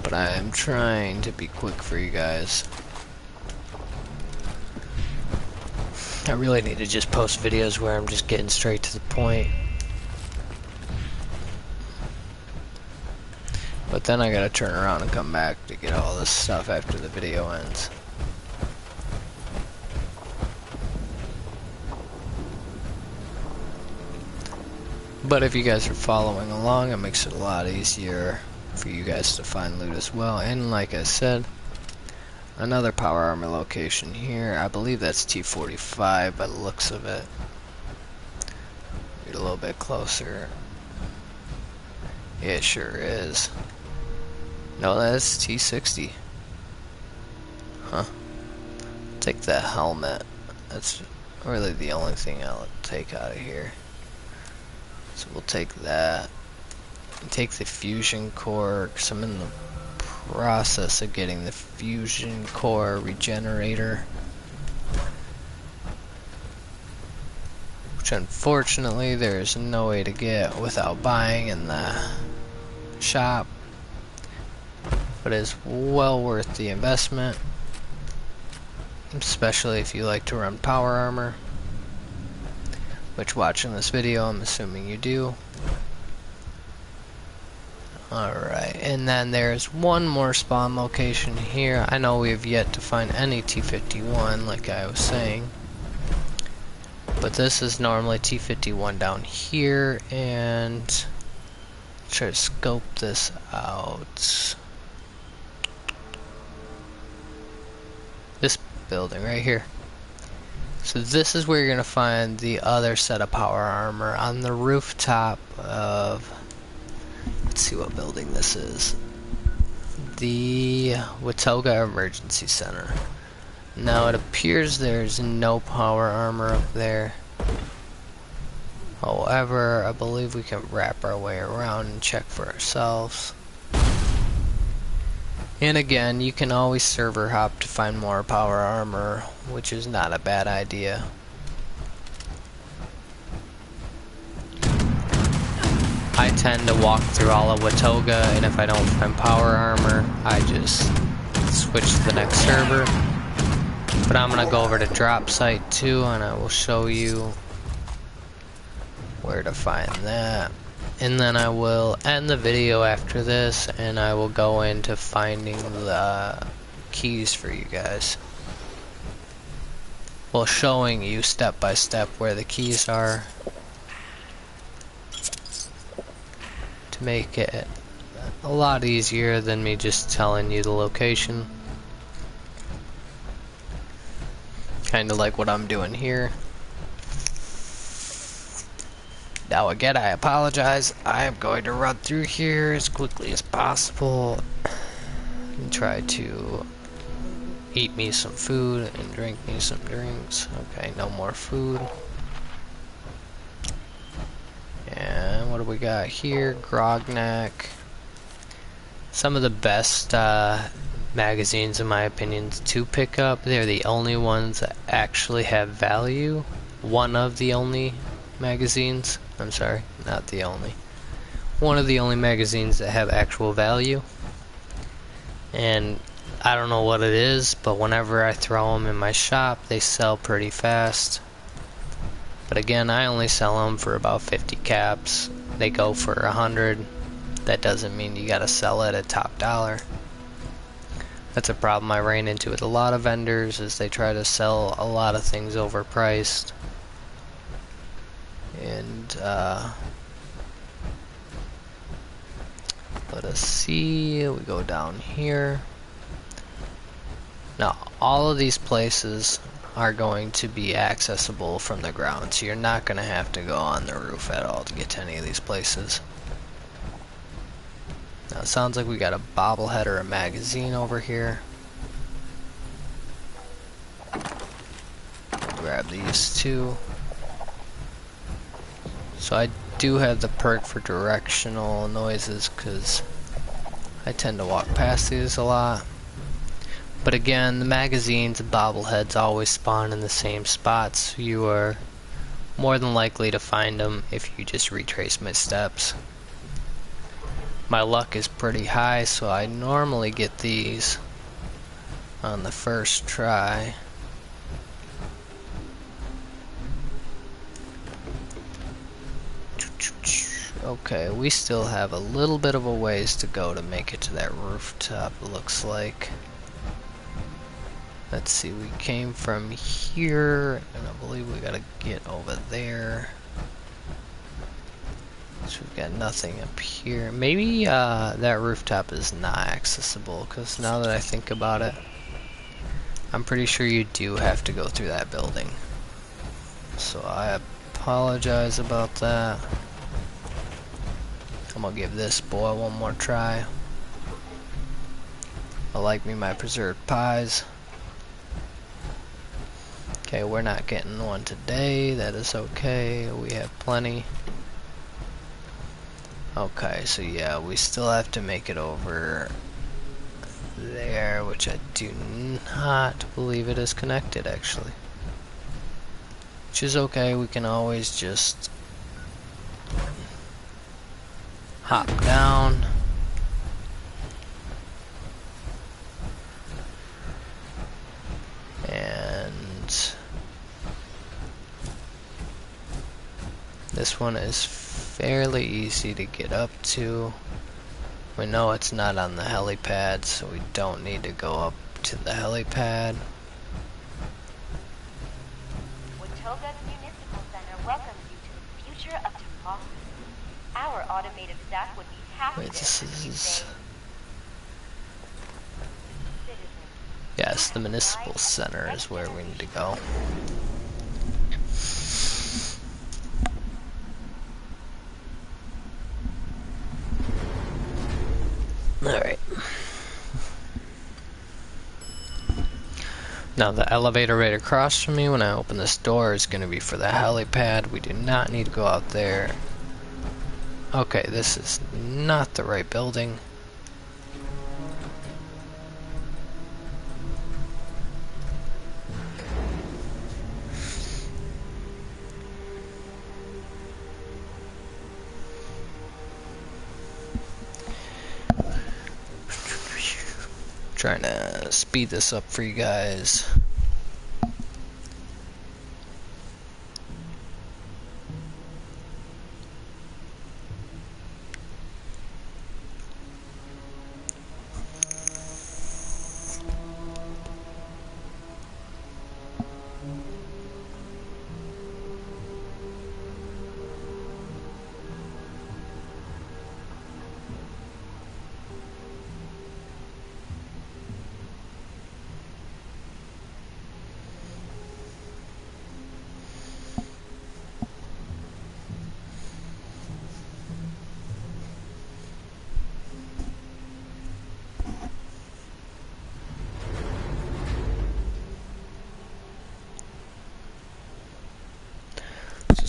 S1: But I am trying to be quick for you guys. I really need to just post videos where I'm just getting straight to the point. But then I gotta turn around and come back to get all this stuff after the video ends. But if you guys are following along, it makes it a lot easier for you guys to find loot as well. And like I said, another power armor location here. I believe that's T45 by the looks of it. Get a little bit closer. Yeah, it sure is. No, that's T60. Huh. Take the helmet. That's really the only thing I'll take out of here. So we'll take that. Take the fusion core, because I'm in the process of getting the fusion core regenerator, which unfortunately there's no way to get without buying in the shop, but is well worth the investment, especially if you like to run power armor, which watching this video I'm assuming you do. Alright, and then there's one more spawn location here. I know we have yet to find any T51 like I was saying, but this is normally T51 down here, and try to scope this out. This building right here. So this is where you're gonna find the other set of power armor on the rooftop of, let's see what building this is. The Watoga Emergency Center. Now it appears there's no power armor up there. However, I believe we can wrap our way around and check for ourselves. And again, you can always server hop to find more power armor, which is not a bad idea. I tend to walk through all of Watoga, and if I don't find power armor, I just switch to the next server. But I'm gonna go over to drop site 2, and I will show you where to find that. And then I will end the video after this, and I will go into finding the keys for you guys. Well, showing you step by step where the keys are to make it a lot easier than me just telling you the location. Kinda like what I'm doing here. Now again, I apologize. I am going to run through here as quickly as possible and try to eat me some food and drink me some drinks. Okay, no more food. And what do we got here? Grognak. Some of the best magazines, in my opinion, to pick up. They're the only ones that actually have value. One of the only magazines. I'm sorry, not the only. One of the only magazines that have actual value. And I don't know what it is, but whenever I throw them in my shop, they sell pretty fast. But again, I only sell them for about 50 caps. They go for 100. That doesn't mean you gotta sell it at top dollar. That's a problem I ran into with a lot of vendors, is they try to sell a lot of things overpriced. And let us see, we go down here. Now, all of these places are going to be accessible from the ground, so you're not going to have to go on the roof at all to get to any of these places. Now, it sounds like we got a bobblehead or a magazine over here. Grab these two. So I do have the perk for directional noises because I tend to walk past these a lot. But again, the magazines and bobbleheads always spawn in the same spots. So you are more than likely to find them if you just retrace my steps. My luck is pretty high, so I normally get these on the first try. Okay, we still have a little bit of a ways to go to make it to that rooftop, it looks like. Let's see, we came from here, and I believe we gotta get over there. So we've got nothing up here. Maybe that rooftop is not accessible, because now that I think about it, I'm pretty sure you do have to go through that building. So I apologize about that. I'm gonna give this boy one more try. I like me my preserved pies. Okay, we're not getting one today. That is okay. We have plenty. Okay, so yeah, we still have to make it over there, which I do not believe it is connected, actually. Which is okay. We can always just hop down. And this one is fairly easy to get up to. We know it's not on the helipad, so we don't need to go up to the helipad.
S3: Watoga's Municipal Center welcomes you to the future of democracy. Our automated staff would be happy
S1: Wait,
S3: to
S1: this
S3: assist you
S1: is...
S3: today.
S1: Yes, the municipal center is where we need to go. Alright. Now the elevator right across from me when I open this door is going to be for the helipad. We do not need to go out there. Okay, this is not the right building. Trying to speed this up for you guys.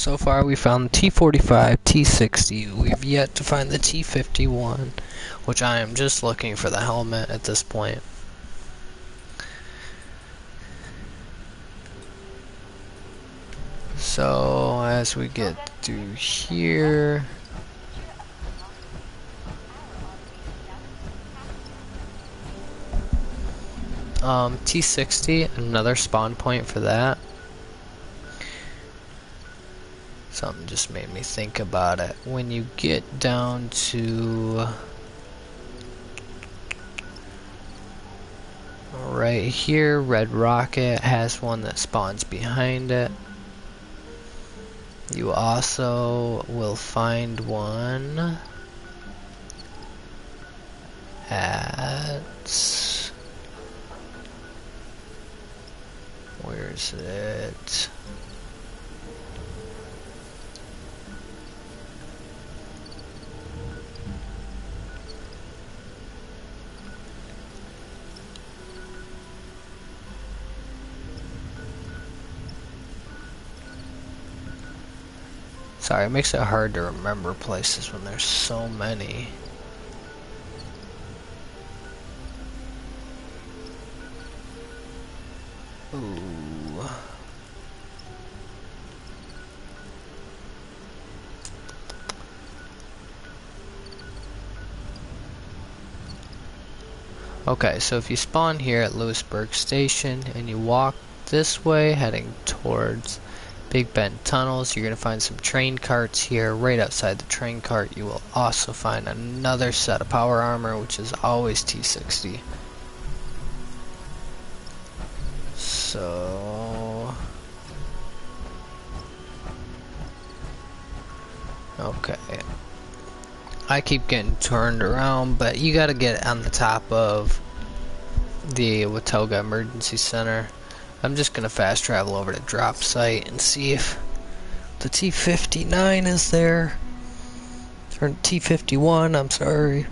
S1: So far we found the T45, T60. We've yet to find the T51, which I am just looking for the helmet at this point. So as we get through here, T60, another spawn point for that. Something just made me think about it. When you get down to right here, Red Rocket has one that spawns behind it. You also will find one at, where's it? Sorry, it makes it hard to remember places when there's so many. Ooh. Okay, so if you spawn here at Lewisburg Station and you walk this way heading towards Big Bend Tunnels, you're going to find some train carts here. Right outside the train cart you will also find another set of power armor, which is always T60. So okay, I keep getting turned around, but you gotta get on the top of the Watoga Emergency Center. I'm just gonna fast travel over to drop site and see if the T59 is there. Or T51, I'm sorry.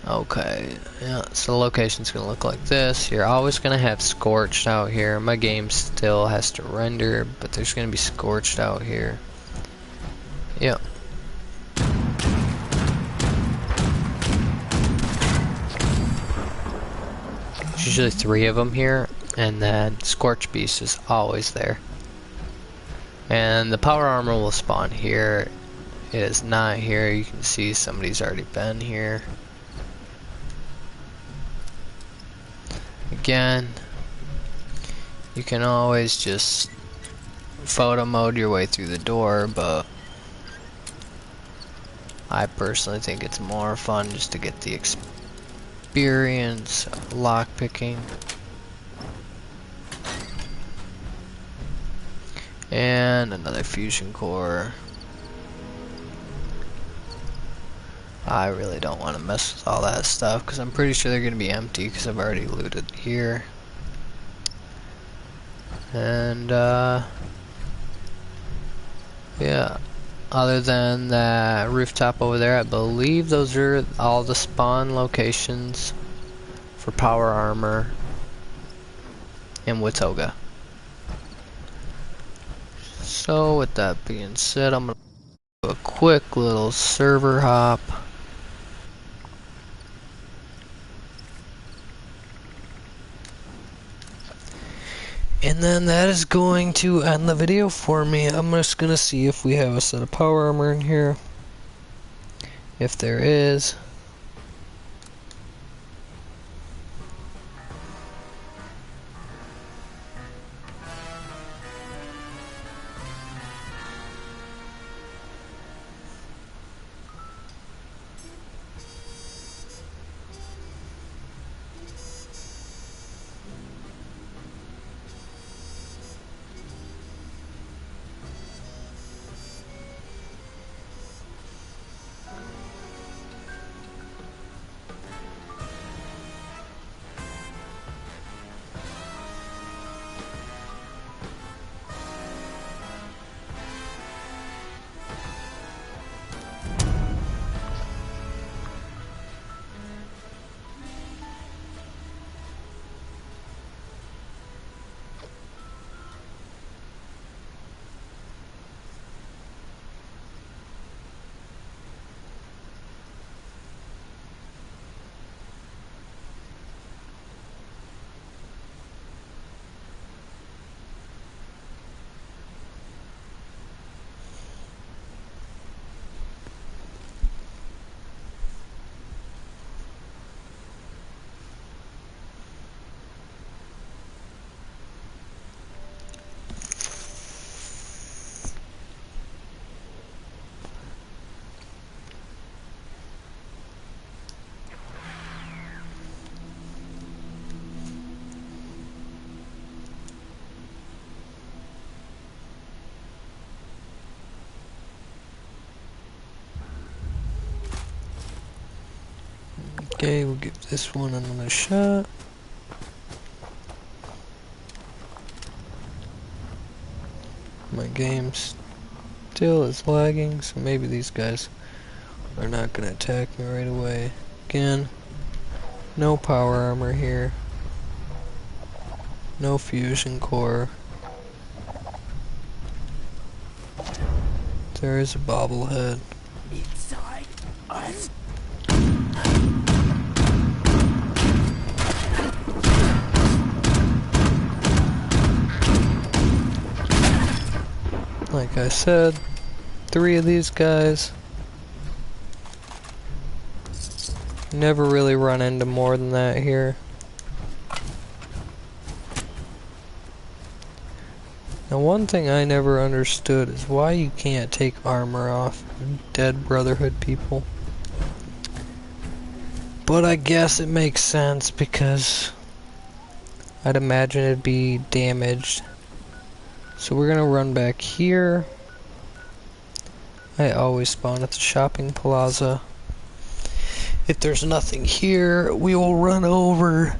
S1: Okay, yeah, so the location's gonna look like this. You're always gonna have scorched out here. My game still has to render, but there's gonna be scorched out here. Yep. There's usually 3 of them here, and then Scorch Beast is always there. And the power armor will spawn here. It is not here. You can see somebody's already been here. Again, you can always just photo mode your way through the door, but I personally think it's more fun just to get the experience of lockpicking. And another fusion core. I really don't want to mess with all that stuff because I'm pretty sure they're going to be empty because I've already looted here. And yeah, other than that rooftop over there, I believe those are all the spawn locations for power armor in Watoga. So with that being said, I'm going to do a quick little server hop. And then that is going to end the video for me. I'm just going to see if we have a set of power armor in here. If there is. Okay, we'll give this one another shot. My game still is lagging, so maybe these guys are not gonna attack me right away. Again, no power armor here. No fusion core. There is a bobblehead.
S5: Inside us.
S1: Like I said, 3 of these guys. Never really run into more than that here. Now one thing I never understood is why you can't take armor off dead Brotherhood people. But I guess it makes sense because I'd imagine it'd be damaged. So we're gonna run back here. I always spawn at the shopping plaza. If there's nothing here, we will run over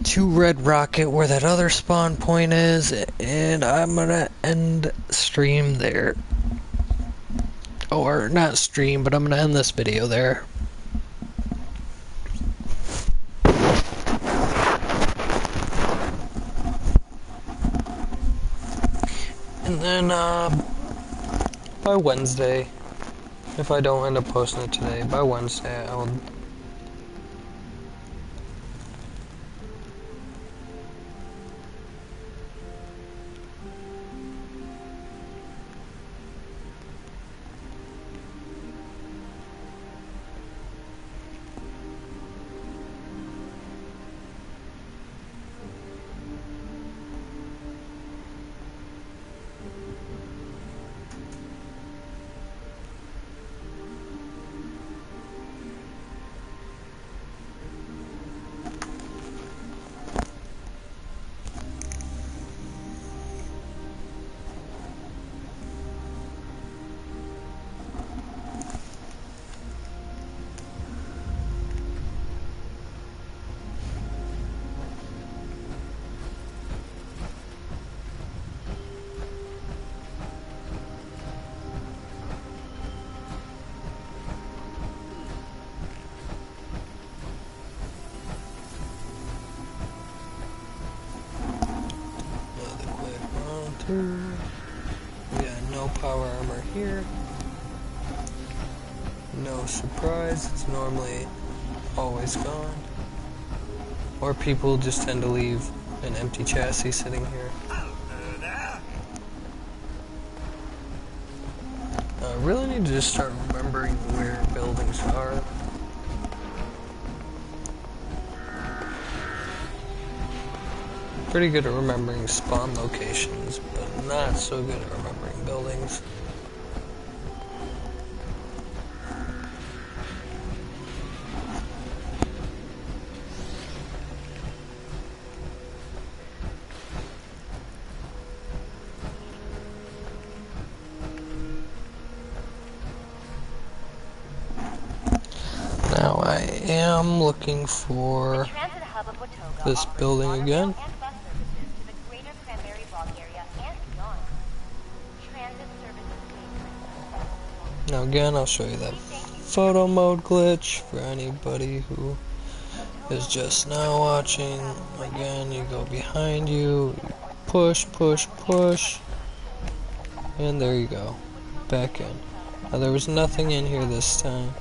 S1: to Red Rocket where that other spawn point is, and I'm gonna end stream there. Or not stream, but I'm gonna end this video there. And then by Wednesday, if I don't end up posting it today, by Wednesday I will we got no power armor here. No surprise, it's normally always gone. Or people just tend to leave an empty chassis sitting here. I really need to just start remembering where buildings are. Pretty good at remembering spawn locations, but not so good at remembering buildings. Now I am looking for this building again. Now again, I'll show you that photo mode glitch for anybody who is just now watching. Again, you go behind you, push, push, push, and there you go, back in. Now there was nothing in here this time.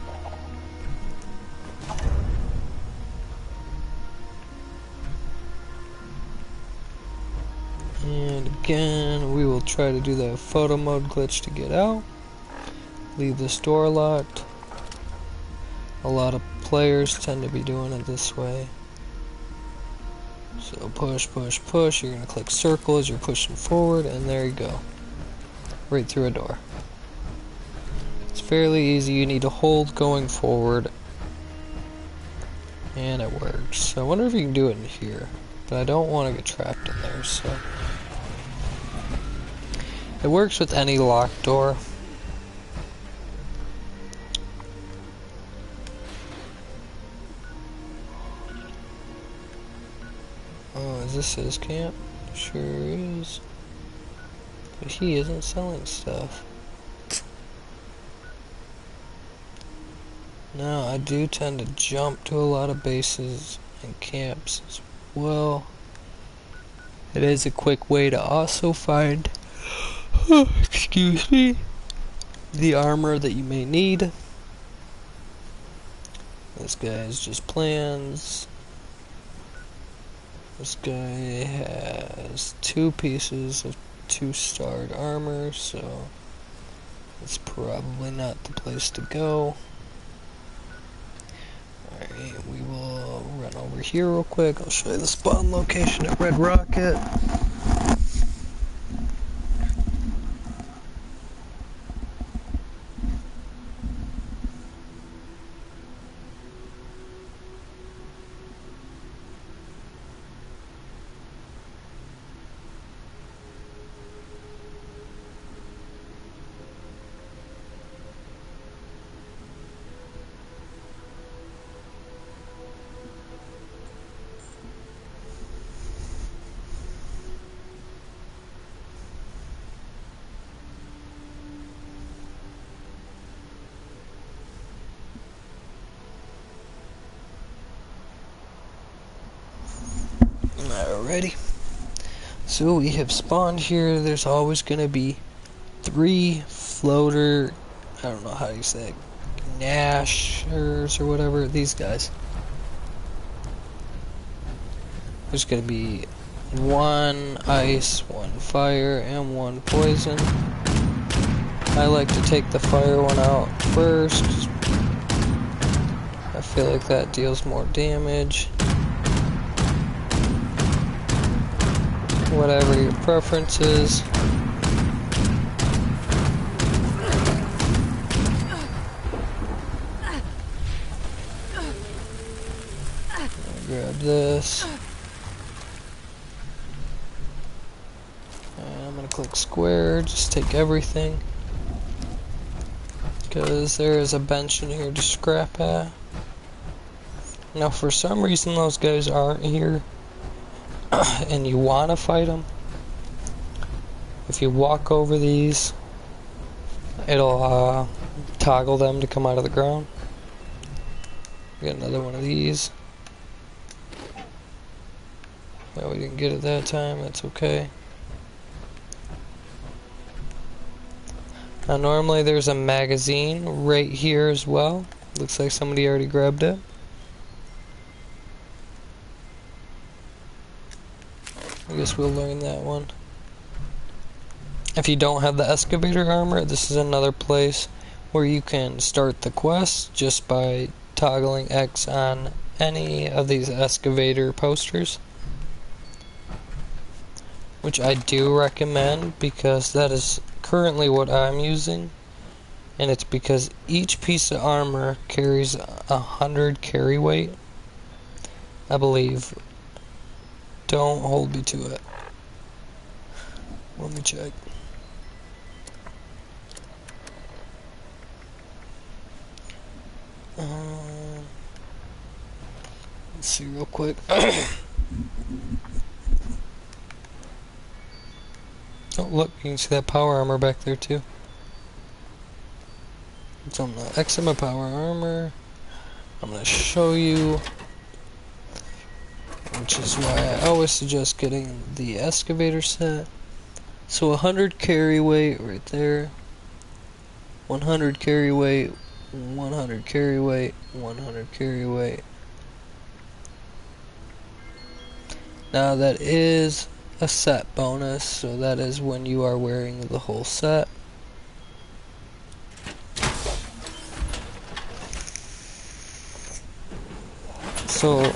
S1: And again, we will try to do that photo mode glitch to get out. Leave this door locked. A lot of players tend to be doing it this way. So push, push, push. You're going to click circle as you're pushing forward, and there you go. Right through a door. It's fairly easy. You need to hold going forward, and it works. So I wonder if you can do it in here, but I don't want to get trapped in there, so. It works with any locked door. this his camp? Sure is. But he isn't selling stuff. Now, I do tend to jump to a lot of bases and camps as well. It is a quick way to also find, excuse me, the armor that you may need. This guy is just plans. This guy has 2 pieces of 2-starred armor, so it's probably not the place to go. Alright, we will run over here real quick. I'll show you the spawn location at Red Rocket. Alrighty. So we have spawned here. There's always going to be 3 floater, I don't know how you say it, gnashers or whatever, these guys. There's going to be 1 ice, 1 fire, and 1 poison. I like to take the fire one out first. I feel like that deals more damage. Whatever your preference is. Grab this. And I'm gonna click square, just take everything. Because there is a bench in here to scrap at. Now for some reason those guys aren't here. And you want to fight them, if you walk over these, it'll toggle them to come out of the ground. Get another one of these. Well, we didn't get it that time, that's okay. Now normally there's a magazine right here as well. Looks like somebody already grabbed it. I guess we'll learn that one. If you don't have the excavator armor, this is another place where you can start the quest just by toggling X on any of these excavator posters. Which I do recommend because that is currently what I'm using. And it's because each piece of armor carries 100 carry weight, I believe. Don't hold me to it. Let me check. Let's see real quick. Oh, look, you can see that power armor back there too. It's on the X of my power armor. I'm gonna show you, which is why I always suggest getting the excavator set. So 100 carry weight right there, 100 carry weight, 100 carry weight, 100 carry weight. Now that is a set bonus, so that is when you are wearing the whole set. So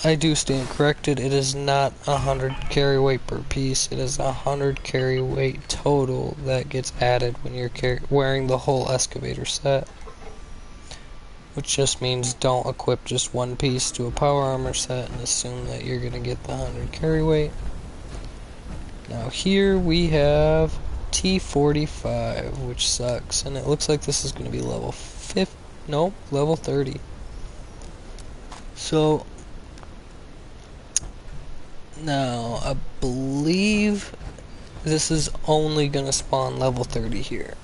S1: I do stand corrected, it is not 100 carry weight per piece, it is 100 carry weight total that gets added when you're wearing the whole excavator set. Which just means don't equip just one piece to a power armor set and assume that you're going to get the 100 carry weight. Now here we have T45, which sucks, and it looks like this is going to be level 50, nope, level 30. So Now, I believe this is only gonna spawn level 30 here.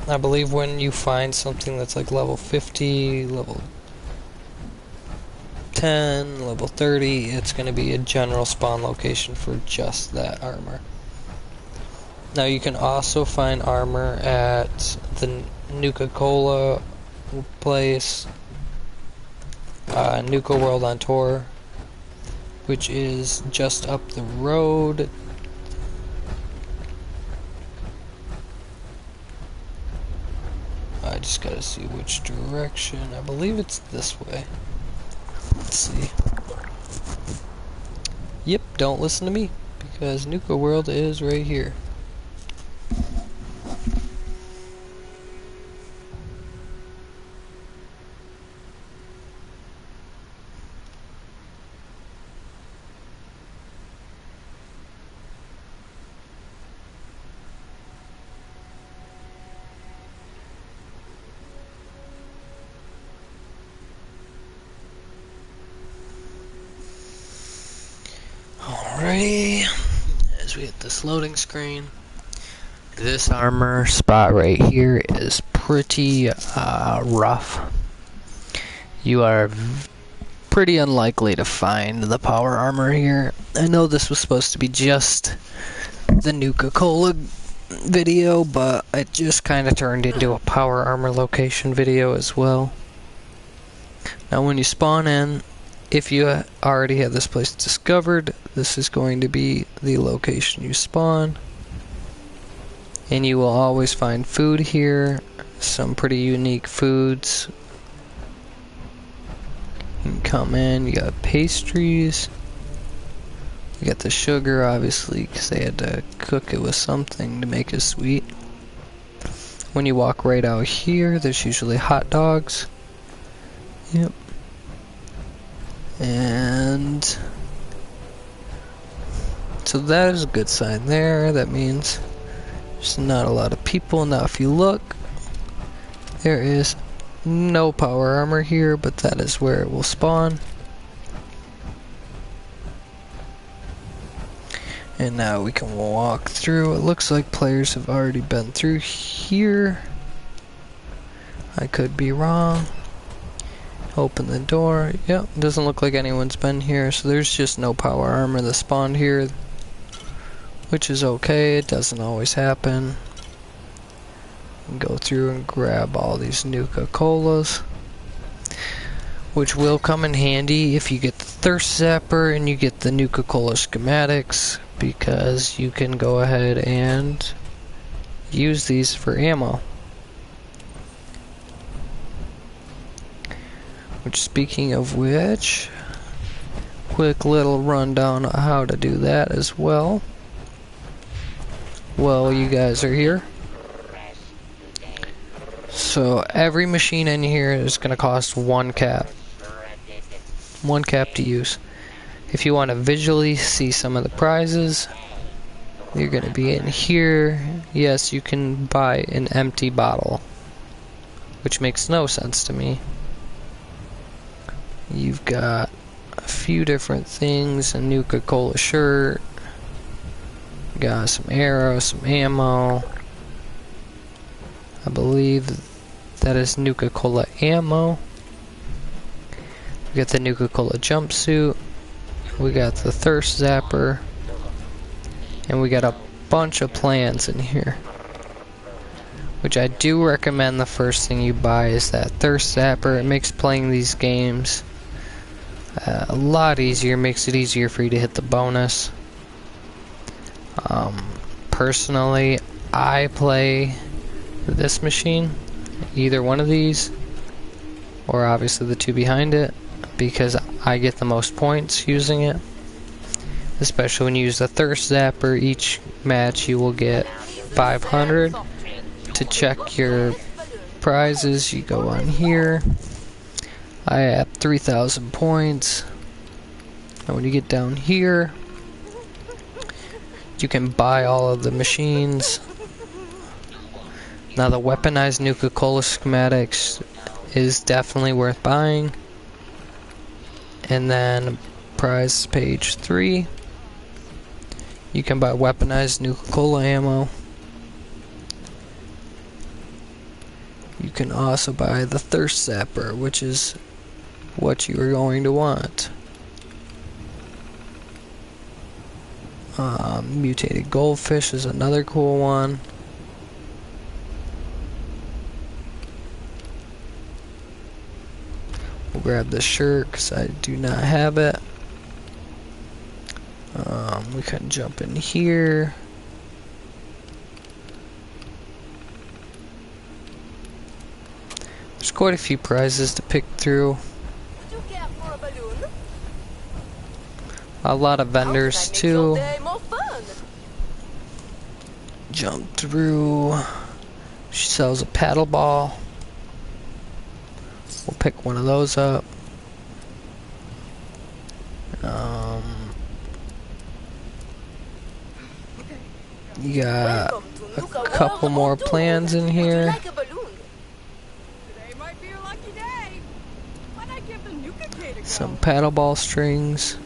S1: I believe when you find something that's like level 50, level 10, level 30, it's gonna be a general spawn location for just that armor. Now you can also find armor at the Nuka-Cola place, Nuka World on Tour, which is just up the road. I just gotta see which direction. I believe it's this way. Let's see. Yep, don't listen to me, because Nuka World is right here. Alrighty, as we hit this loading screen, this armor spot right here is pretty rough. You are pretty unlikely to find the power armor here. I know this was supposed to be just the Nuka-Cola video, but it just kind of turned into a power armor location video as well. Now when you spawn in, if you already have this place discovered, this is going to be the location you spawn. And you will always find food here, some pretty unique foods. You can come in, you got pastries. You got the sugar, obviously, because they had to cook it with something to make it sweet. When you walk right out here, there's usually hot dogs. Yep. And so that is a good sign there. That means there's not a lot of people. Now if you look, there is no power armor here, but that is where it will spawn. And now we can walk through. It looks like players have already been through here. I could be wrong. Open the door. Yep, doesn't look like anyone's been here, so there's just no power armor that spawned here, which is okay. It doesn't always happen. Go through and grab all these Nuka-Colas, which will come in handy if you get the Thirst Zapper and you get the Nuka-Cola schematics, because you can go ahead and use these for ammo. Which, speaking of which, quick little rundown on how to do that as well. Well, you guys are here. So every machine in here is going to cost 1 cap. 1 cap to use. If you want to visually see some of the prizes, you're going to be in here. Yes, you can buy an empty bottle, which makes no sense to me. You've got a few different things, a Nuka-Cola shirt, got some arrows, some ammo. I believe that is Nuka-Cola ammo. We got the Nuka-Cola jumpsuit, we got the Thirst Zapper, and we got a bunch of plans in here. Which I do recommend the first thing you buy is that Thirst Zapper. It makes playing these games a lot easier, makes it easier for you to hit the bonus. Personally, I play this machine, either one of these, or obviously the two behind it, because I get the most points using it. Especially when you use the Thirst Zapper, each match you will get 500. To check your prizes, you go on here. I have 3,000 points. And when you get down here, you can buy all of the machines. Now the weaponized Nuka-Cola schematics is definitely worth buying. And then prize page 3. You can buy weaponized Nuka-Cola ammo. You can also buy the Thirst Zapper, which is what you are going to want. Mutated goldfish is another cool one. We'll grab the shirt because I do not have it. We can jump in here. There's quite a few prizes to pick through.
S6: Do you care for a balloon?
S1: A lot of vendors
S6: How can I make
S1: too.
S6: your day more fun?
S1: Jump through. She sells a paddle ball. We'll pick one of those up. You got
S6: Welcome to
S1: a
S6: Nuka
S1: couple
S6: World
S1: more
S6: of
S1: plans in
S6: Would you
S1: here.
S6: like a balloon?
S5: Today might be your lucky day. Why'd I give the nuka K to go?
S1: Some paddle ball strings.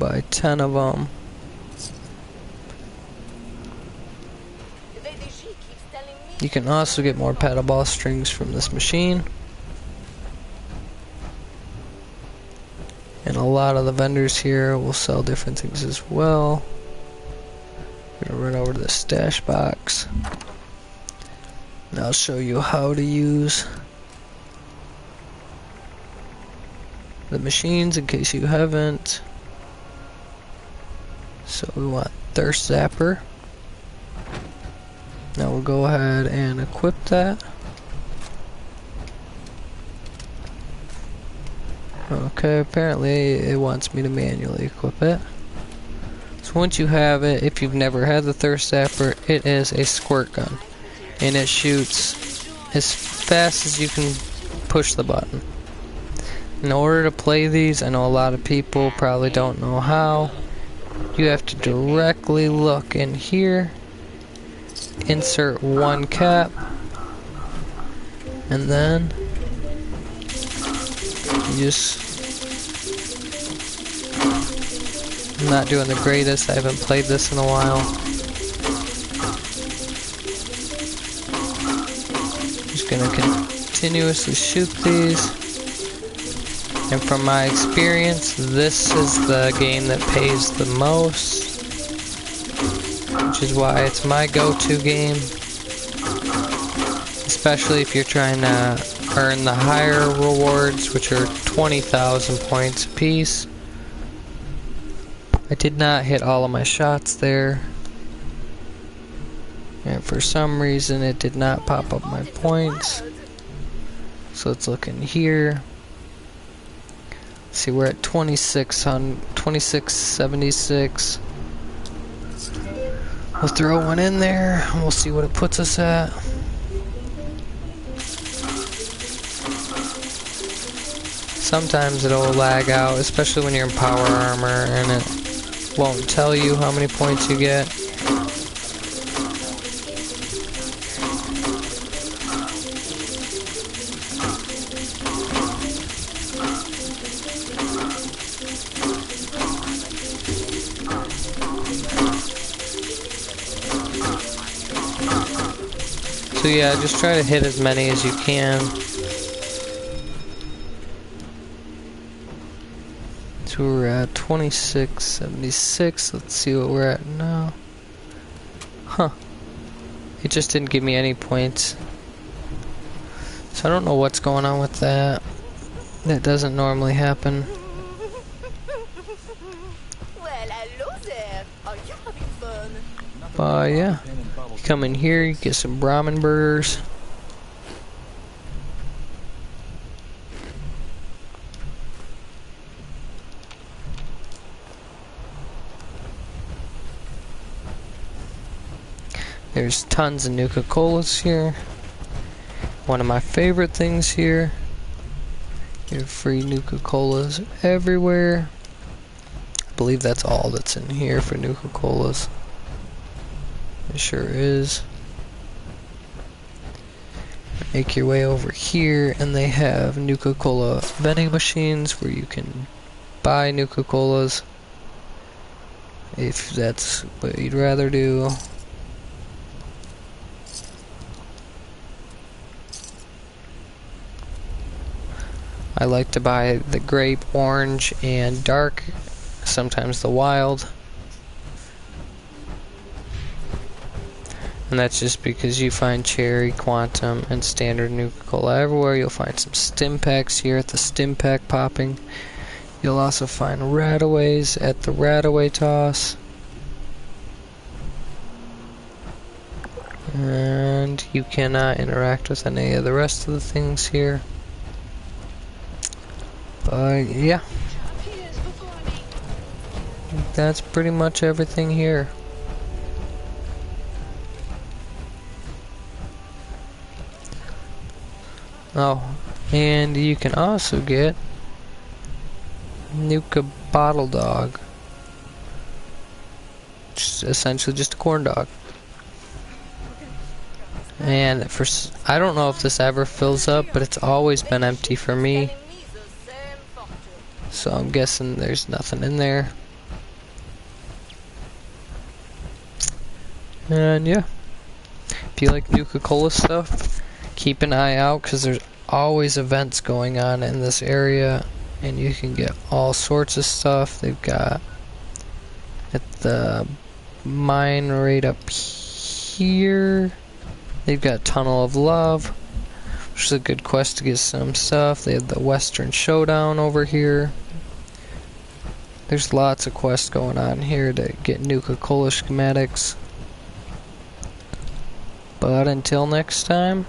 S1: Buy 10 of them.
S6: The VDG keeps telling me
S1: You can also get more paddle ball strings from this machine. And a lot of the vendors here will sell different things as well. I'm gonna run over to the stash box. And I'll show you how to use the machines in case you haven't. So we want Thirst Zapper. Now we'll go ahead and equip that. Okay, apparently it wants me to manually equip it. So once you have it, if you've never had the Thirst Zapper, it is a squirt gun. And it shoots as fast as you can push the button. In order to play these, I know a lot of people probably don't know how. You have to directly look in here, insert one cap, and then you just... I'm not doing the greatest, I haven't played this in a while. Just gonna continuously shoot these. And from my experience, this is the game that pays the most, which is why it's my go-to game. Especially if you're trying to earn the higher rewards, which are 20,000 points apiece. I did not hit all of my shots there. And for some reason it did not pop up my points. So let's look in here. See, we're at 2676. We'll throw one in there and we'll see what it puts us at. Sometimes it'll lag out, especially when you're in power armor and it won't tell you how many points you get. So yeah, just try to hit as many as you can. So we're at 2676. Let's see what we're at now. Huh. It just didn't give me any points. So I don't know what's going on with that. That doesn't normally happen.
S6: Well, hello there. Are you having fun?
S1: Yeah. You come in here, you get some Brahmin burgers. There's tons of Nuka-Colas here. One of my favorite things here. You have free Nuka-Colas everywhere. I believe that's all that's in here for Nuka-Colas. It sure is. Make your way over here and they have Nuka-Cola vending machines where you can buy Nuka-Colas. if that's what you'd rather do. I like to buy the grape, orange, and dark, sometimes the wild. And that's just because you find cherry, quantum, and standard Nuka-Cola everywhere. You'll find some stim packs here at the stim pack popping. You'll also find rataways at the rataway toss. And you cannot interact with any of the rest of the things here. But yeah, that's pretty much everything here. Oh, and you can also get Nuka Bottle Dog. It's essentially just a corn dog. And I don't know if this ever fills up, but it's always been empty for me. So I'm guessing there's nothing in there. And yeah, if you like Nuka-Cola stuff, keep an eye out, because there's always events going on in this area, and you can get all sorts of stuff. They've got at the mine right up here, they've got Tunnel of Love, which is a good quest to get some stuff. They have the Western Showdown over here. There's lots of quests going on here to get Nuka-Cola schematics. But until next time,